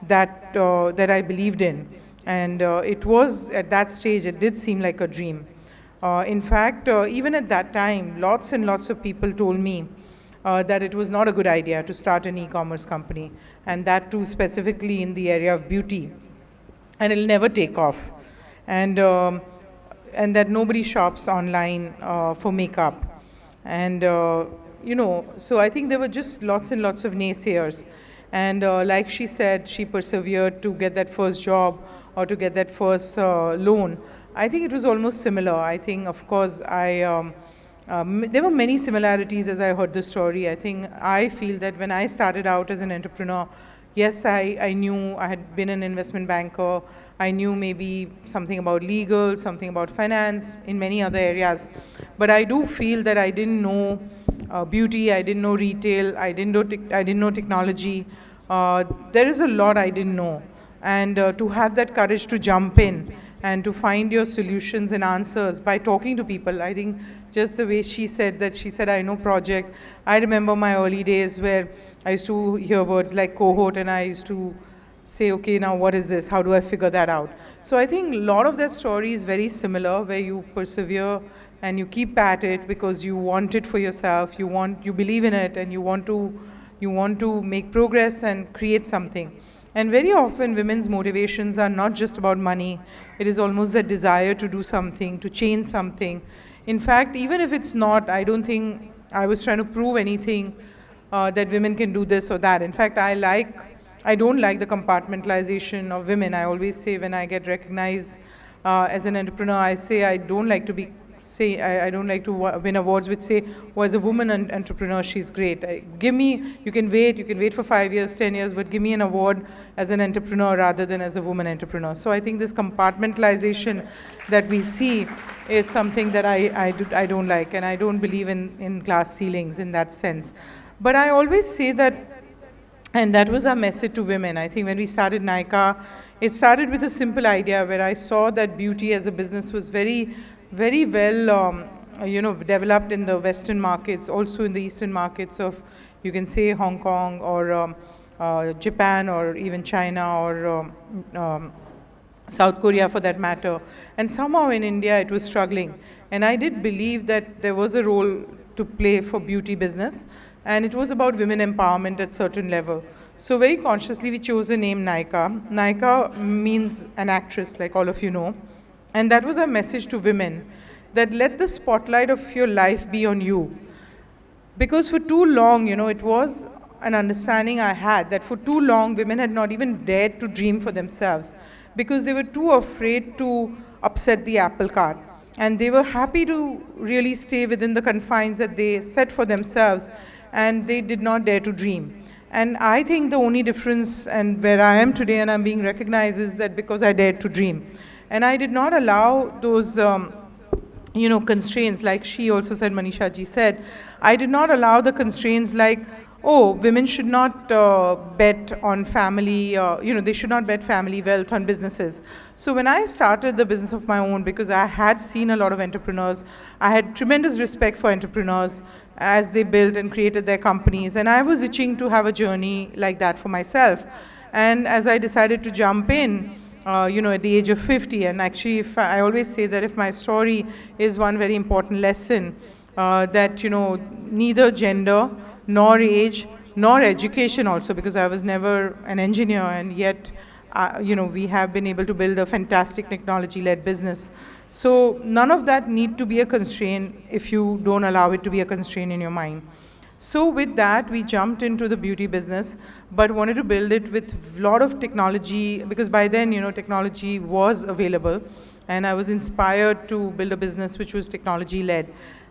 that I believed in. And it was, at that stage, it did seem like a dream. In fact, even at that time, lots and lots of people told me that it was not a good idea to start an e-commerce company, and that too specifically in the area of beauty, and it'll never take off, and that nobody shops online for makeup, and so I think there were just lots and lots of naysayers, and like she said, she persevered to get that first job or to get that first loan. I think it was almost similar. I think, of course, there were many similarities as I heard the story. I think I feel that when I started out as an entrepreneur, yes, I knew I had been an investment banker. I knew maybe something about legal, something about finance, in many other areas. But I do feel that I didn't know beauty, I didn't know retail, I didn't know technology. There is a lot I didn't know. And to have that courage to jump in and to find your solutions and answers by talking to people. I think just the way she said, I know project. I remember my early days where I used to hear words like cohort, and I used to say, okay, now what is this? How do I figure that out? So I think a lot of that story is very similar, where you persevere and you keep at it because you want it for yourself, you believe in it, and you want to make progress and create something. And very often women's motivations are not just about money. It is almost that desire to do something, to change something. In fact, even if it's not, I don't think I was trying to prove anything that women can do this or that. In fact, I don't like the compartmentalization of women. I always say when I get recognized as an entrepreneur, I say I don't like to win awards which say, oh, as a woman entrepreneur, she's great. You can wait for 5 years, 10 years, but give me an award as an entrepreneur rather than as a woman entrepreneur. So I think this compartmentalization that we see is something that I don't like, and I don't believe in glass ceilings in that sense. But I always say that, and that was our message to women. I think when we started Nykaa, it started with a simple idea where I saw that beauty as a business was very well developed in the Western markets, also in the Eastern markets of, you can say, Hong Kong or Japan or even China or South Korea for that matter. And somehow in India it was struggling. And I did believe that there was a role to play for beauty business, and it was about women empowerment at certain level. So very consciously we chose the name Nykaa. Nykaa means an actress, like all of you know. And that was our message to women, that let the spotlight of your life be on you. Because for too long, it was an understanding I had that for too long, women had not even dared to dream for themselves because they were too afraid to upset the apple cart. And they were happy to really stay within the confines that they set for themselves, and they did not dare to dream. And I think the only difference, and where I am today and I'm being recognized, is that because I dared to dream. And I did not allow those, constraints, like she also said, Manisha ji said, I did not allow the constraints like, oh, women should not bet on family, they should not bet family wealth on businesses. So when I started the business of my own, because I had seen a lot of entrepreneurs, I had tremendous respect for entrepreneurs as they built and created their companies, and I was itching to have a journey like that for myself. And as I decided to jump in, at the age of 50, and actually I always say that if my story is one very important lesson, that neither gender, nor age, nor education also, because I was never an engineer, and yet we have been able to build a fantastic technology-led business. So none of that need to be a constraint if you don't allow it to be a constraint in your mind. So with that, we jumped into the beauty business, but wanted to build it with a lot of technology, because by then, technology was available, and I was inspired to build a business which was technology-led.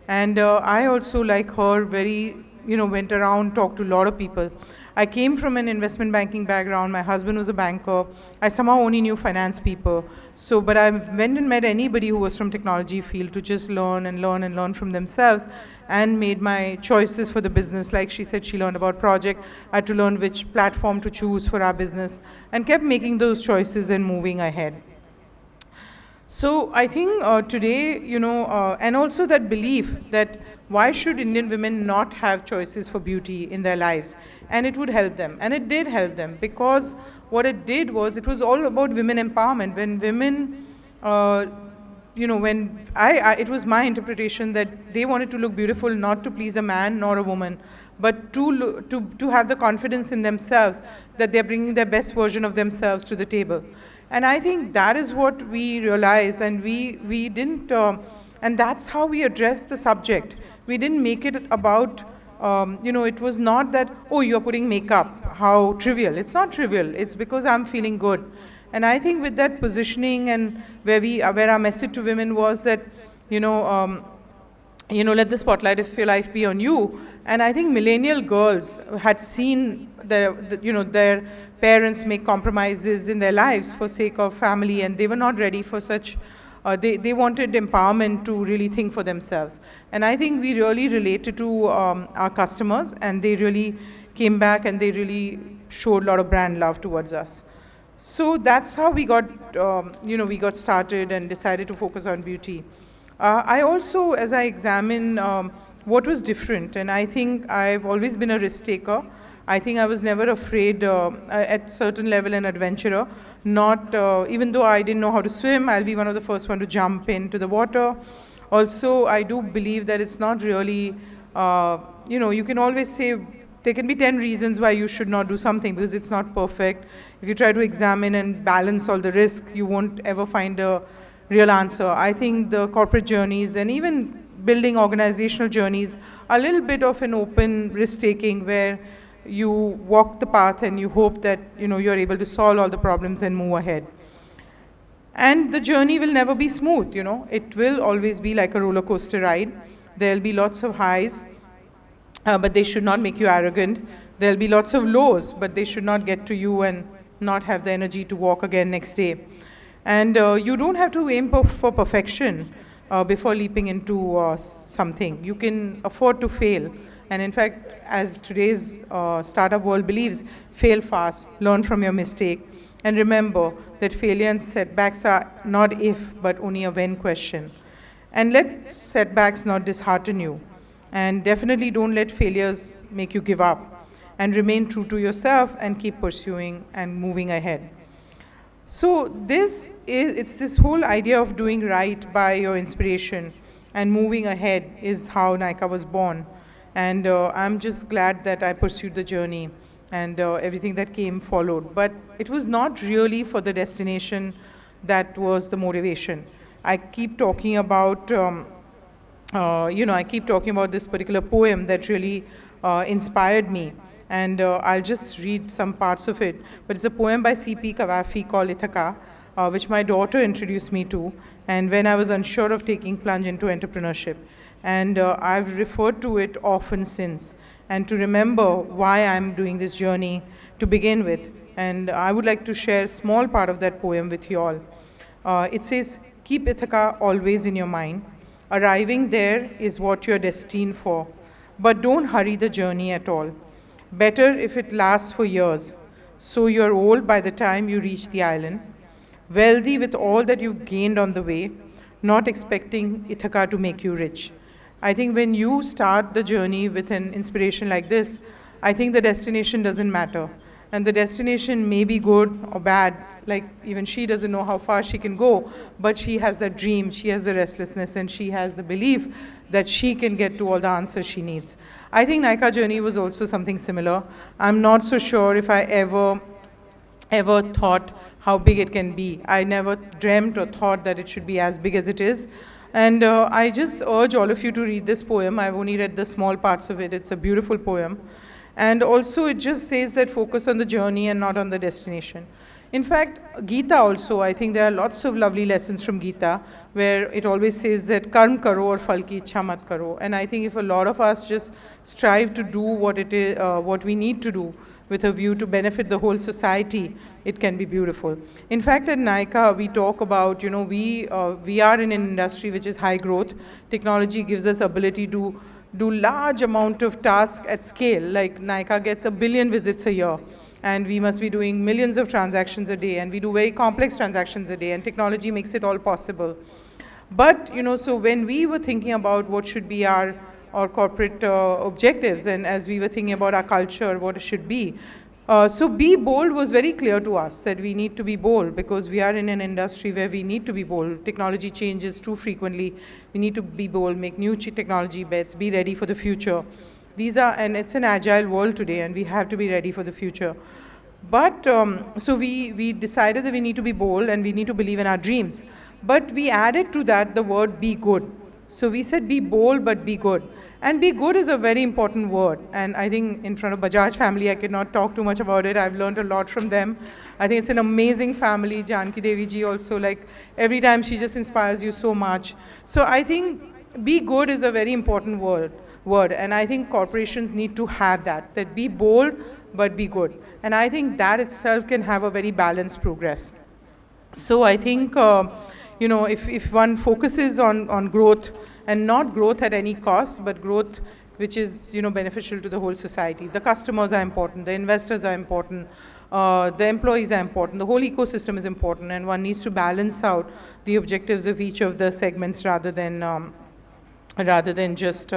And I also, like her, went around, talked to a lot of people. I came from an investment banking background. My husband was a banker. I somehow only knew finance people. But I went and met anybody who was from technology field to just learn and learn and learn from themselves, and made my choices for the business. Like she said, she learned about project. I had to learn which platform to choose for our business, and kept making those choices and moving ahead. So I think today, and also that belief that why should Indian women not have choices for beauty in their lives? And it would help them. And it did help them, because what it did was, it was all about women empowerment. When women, it was my interpretation that they wanted to look beautiful, not to please a man nor a woman, but to have the confidence in themselves that they're bringing their best version of themselves to the table. And I think that is what we realized, and we didn't, and that's how we addressed the subject. We didn't make it about, it was not that, oh, you're putting makeup, how trivial. It's not trivial, it's because I'm feeling good. And I think with that positioning, and where our message to women was that, let the spotlight of your life be on you. And I think millennial girls had seen their parents make compromises in their lives for sake of family, and they were not ready for such, they wanted empowerment to really think for themselves. And I think we really related to our customers, and they really came back and they really showed a lot of brand love towards us. So that's how we got, we got started and decided to focus on beauty. I also, as I examine what was different, and I think I've always been a risk taker. I think I was never afraid at certain level, an adventurer. Not, even though I didn't know how to swim, I'll be one of the first one to jump into the water. Also, I do believe that it's not really, you can always say, there can be 10 reasons why you should not do something, because it's not perfect. If you try to examine and balance all the risk, you won't ever find a real answer. I think the corporate journeys and even building organizational journeys are a little bit of an open risk-taking, where you walk the path and you hope that you're able to solve all the problems and move ahead. And the journey will never be smooth. It will always be like a roller coaster ride. There'll be lots of highs, but they should not make you arrogant. There'll be lots of lows, but they should not get to you and not have the energy to walk again next day. And you don't have to aim for perfection before leaping into something. You can afford to fail. And in fact, as today's startup world believes, fail fast, learn from your mistake, and remember that failure and setbacks are not if, but only a when question. And let setbacks not dishearten you. And definitely don't let failures make you give up. And remain true to yourself and keep pursuing and moving ahead. So it's this whole idea of doing right by your inspiration and moving ahead is how Nykaa was born. And I'm just glad that I pursued the journey, and everything that came followed. But it was not really for the destination that was the motivation. I keep talking about, this particular poem that really inspired me. And I'll just read some parts of it. But it's a poem by C.P. Kawafi called Ithaka, which my daughter introduced me to, and when I was unsure of taking plunge into entrepreneurship. And I've referred to it often since, and to remember why I'm doing this journey to begin with. And I would like to share a small part of that poem with you all. It says, keep Ithaca always in your mind. Arriving there is what you're destined for, but don't hurry the journey at all. Better if it lasts for years, so you're old by the time you reach the island, wealthy with all that you've gained on the way, not expecting Ithaca to make you rich. I think when you start the journey with an inspiration like this, I think the destination doesn't matter. And the destination may be good or bad, like even she doesn't know how far she can go, but she has that dream, she has the restlessness, and she has the belief that she can get to all the answers she needs. I think Nykaa journey was also something similar. I'm not so sure if I ever thought how big it can be. I never dreamt or thought that it should be as big as it is. And I just urge all of you to read this poem. I've only read the small parts of it. It's a beautiful poem. And also it just says that focus on the journey and not on the destination. In fact, Gita also, I think there are lots of lovely lessons from Gita, where it always says that karm karo aur phal ki ichha mat karo. And I think if a lot of us just strive to do what it is, what we need to do, with a view to benefit the whole society, it can be beautiful. In fact, at Nykaa, we talk about, we are in an industry which is high growth. Technology gives us ability to do large amount of tasks at scale. Like Nykaa gets 1 billion visits a year, and we must be doing millions of transactions a day, and we do very complex transactions a day, and technology makes it all possible. But, so when we were thinking about what should be our corporate objectives, and as we were thinking about our culture, what it should be, so be bold was very clear to us, that we need to be bold because we are in an industry where we need to be bold. Technology changes too frequently. We need to be bold, make new technology bets, be ready for the future. And it's an agile world today, and we have to be ready for the future. But, so we decided that we need to be bold and we need to believe in our dreams. But we added to that the word be good. So we said be bold, but be good. And be good is a very important word. And I think in front of Bajaj family, I cannot talk too much about it. I've learned a lot from them. I think it's an amazing family. Jankidevi ji also, like every time she just inspires you so much. So I think be good is a very important word. And I think corporations need to have that be bold, but be good. And I think that itself can have a very balanced progress. So I think, if one focuses on growth, and not growth at any cost, but growth which is, beneficial to the whole society. The customers are important, the investors are important, the employees are important, the whole ecosystem is important, and one needs to balance out the objectives of each of the segments rather than just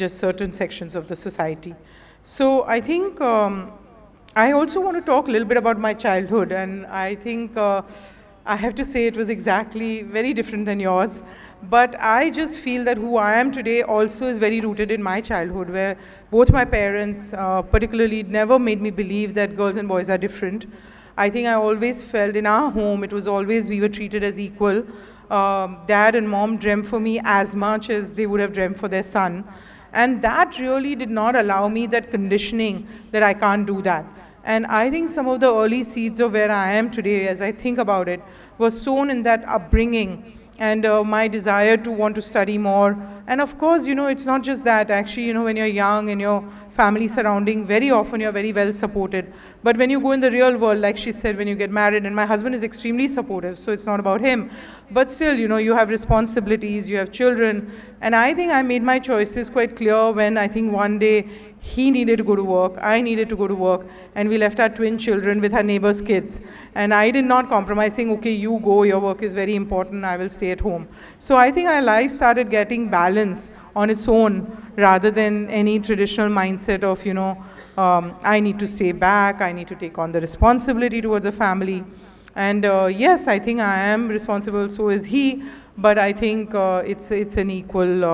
certain sections of the society. So I think I also want to talk a little bit about my childhood, and I think I have to say it was exactly very different than yours. But I just feel that who I am today also is very rooted in my childhood, where both my parents particularly never made me believe that girls and boys are different. I think I always felt in our home, it was always we were treated as equal. Dad and mom dreamt for me as much as they would have dreamt for their son. And that really did not allow me that conditioning that I can't do that. And I think some of the early seeds of where I am today, as I think about it, was sown in that upbringing and my desire to want to study more. And of course, it's not just that. Actually, when you're young and your family surrounding, very often you're very well supported. But when you go in the real world, like she said, when you get married, and my husband is extremely supportive, so it's not about him. But still, you have responsibilities, you have children. And I think I made my choices quite clear when I think one day he needed to go to work, I needed to go to work, and we left our twin children with our neighbor's kids. And I did not compromise, saying, okay, you go, your work is very important, I will stay at home. So I think our life started getting balance on its own, rather than any traditional mindset of, I need to stay back, I need to take on the responsibility towards a family. And yes, I think I am responsible, so is he, but I think it's an equal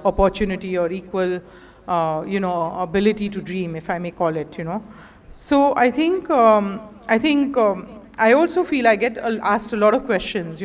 opportunity or equal, ability to dream, if I may call it, So I think, I also feel I get asked a lot of questions,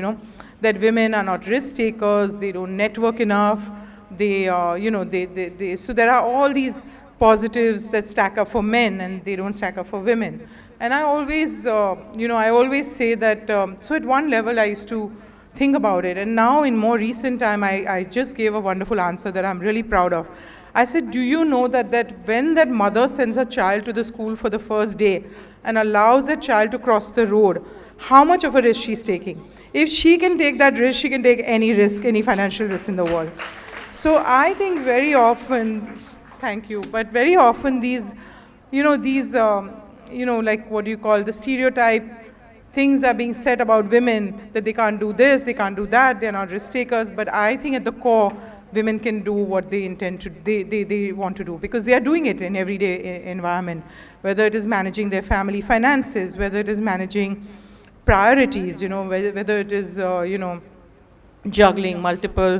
that women are not risk takers, they don't network enough, so there are all these positives that stack up for men and they don't stack up for women. And I always, say that, so at one level I used to think about it. And now in more recent time, I just gave a wonderful answer that I'm really proud of. I said, do you know that when that mother sends a child to the school for the first day and allows that child to cross the road, how much of a risk she's taking? If she can take that risk, she can take any risk, any financial risk in the world. So I think very often, thank you, but very often these, like what do you call, the stereotype things are being said about women, that they can't do this, they can't do that, they're not risk takers. But I think at the core, women can do what they intend to, they want to do, because they are doing it in everyday environment, whether it is managing their family finances, whether it is managing priorities, whether it is, juggling multiple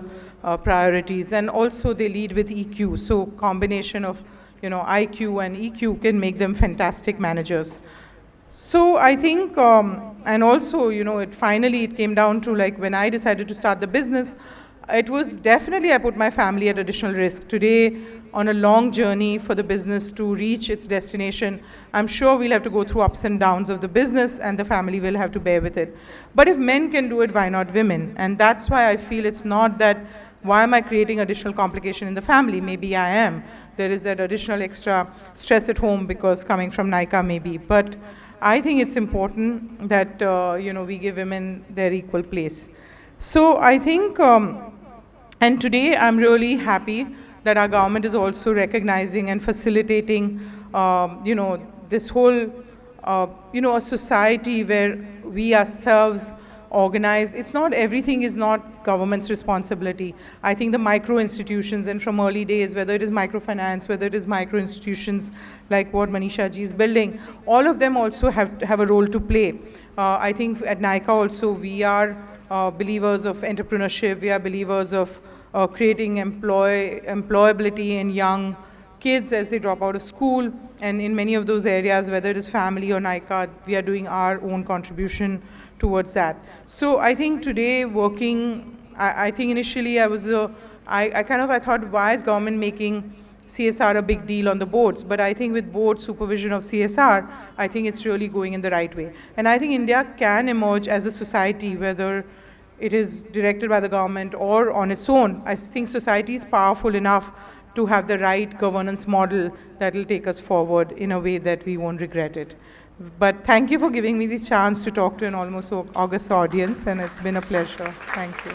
priorities, and also they lead with EQ. So combination of, IQ and EQ can make them fantastic managers. So I think, and also, it came down to, like, when I decided to start the business, it was definitely, I put my family at additional risk. Today, on a long journey for the business to reach its destination, I'm sure we'll have to go through ups and downs of the business, and the family will have to bear with it. But if men can do it, why not women? And that's why I feel it's not that, why am I creating additional complication in the family? Maybe I am. There is that additional extra stress at home because coming from Nykaa maybe. But I think it's important that, we give women their equal place. So I think And today I'm really happy that our government is also recognizing and facilitating, this whole, a society where we ourselves organize. It's not, everything is not government's responsibility. I think the micro institutions, and from early days, whether it is microfinance, whether it is micro institutions like what Manisha ji is building, all of them also have a role to play. I think at Nykaa also we are believers of entrepreneurship, we are believers of creating employability in young kids as they drop out of school, and in many of those areas, whether it is family or Nykaa, we are doing our own contribution towards that. So I think today working, I think initially I thought, why is government making CSR a big deal on the boards? But I think with board supervision of CSR, I think it's really going in the right way. And I think India can emerge as a society, whether it is directed by the government or on its own. I think society is powerful enough to have the right governance model that will take us forward in a way that we won't regret it. But thank you for giving me the chance to talk to an almost august audience, and it's been a pleasure. Thank you.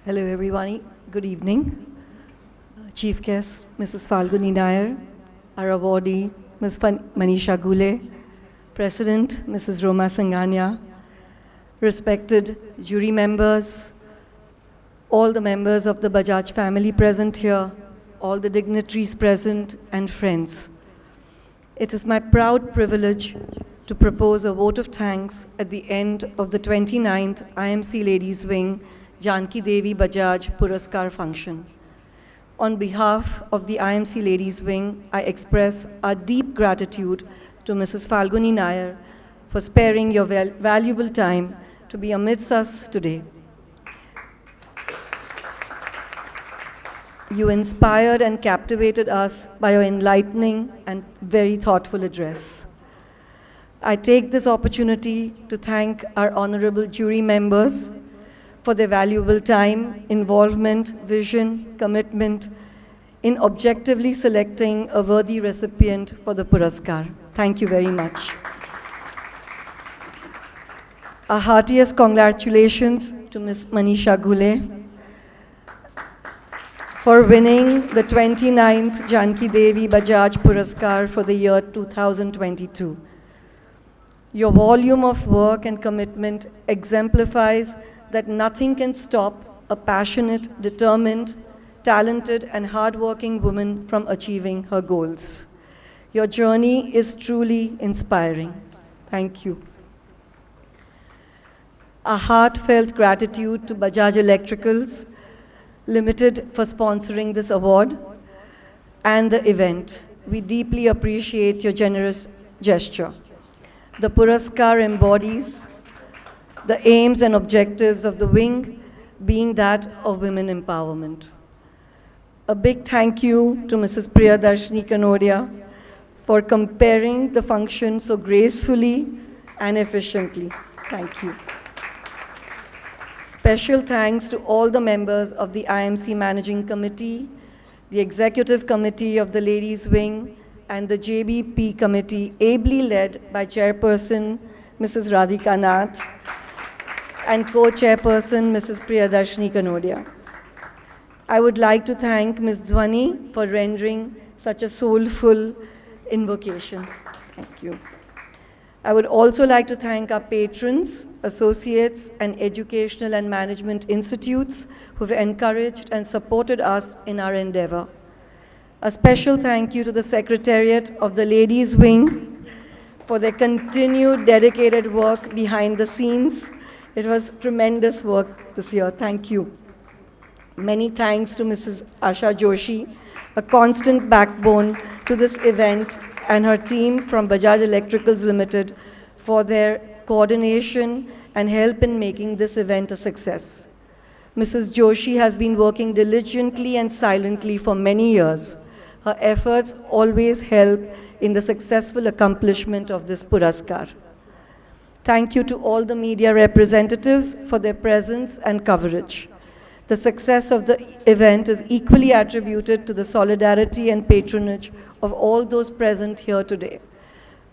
Hello everyone, good evening. Chief guest, Mrs. Falguni Nayar, our awardee, Ms. Manisha Ghule, President, Mrs. Roma Sangania, respected jury members, all the members of the Bajaj family present here, all the dignitaries present, and friends. It is my proud privilege to propose a vote of thanks at the end of the 29th IMC Ladies Wing Jankidevi Bajaj Puraskar function. On behalf of the IMC Ladies Wing, I express our deep gratitude to Mrs. Falguni Nayar for sparing your valuable time to be amidst us today. You inspired and captivated us by your enlightening and very thoughtful address. I take this opportunity to thank our honorable jury members for their valuable time, involvement, vision, commitment in objectively selecting a worthy recipient for the Puraskar. Thank you very much. Our heartiest congratulations to Ms. Manisha Ghule for winning the 29th Jankidevi Bajaj Puraskar for the year 2022. Your volume of work and commitment exemplifies that nothing can stop a passionate, determined, talented, and hardworking woman from achieving her goals. Your journey is truly inspiring. Thank you. A heartfelt gratitude to Bajaj Electricals Ltd for sponsoring this award and the event. We deeply appreciate your generous gesture. The Puraskar embodies the aims and objectives of the wing, being that of women empowerment. A big thank you to Mrs. Priyadarshini Kanodia for comparing the function so gracefully and efficiently. Thank you. Special thanks to all the members of the IMC Managing Committee, the Executive Committee of the Ladies Wing, and the JBP Committee, ably led by Chairperson Mrs. Radhika Nath and Co-Chairperson Mrs. Priyadarshini Kanodia. I would like to thank Ms. Dhwani for rendering such a soulful invocation. Thank you. I would also like to thank our patrons, associates, and educational and management institutes who have encouraged and supported us in our endeavor. A special thank you to the Secretariat of the Ladies Wing for their continued dedicated work behind the scenes. It was tremendous work this year. Thank you. Many thanks to Mrs. Asha Joshi, a constant backbone to this event, and her team from Bajaj Electricals Ltd for their coordination and help in making this event a success. Mrs. Joshi has been working diligently and silently for many years. Her efforts always help in the successful accomplishment of this Puraskar. Thank you to all the media representatives for their presence and coverage. The success of the event is equally attributed to the solidarity and patronage of all those present here today.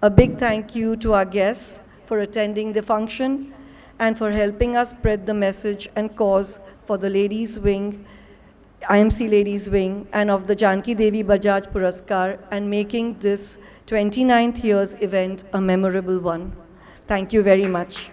A big thank you to our guests for attending the function and for helping us spread the message and cause for the Ladies Wing, IMC Ladies Wing, and of the Jankidevi Bajaj Puraskar, and making this 29th year's event a memorable one. Thank you very much.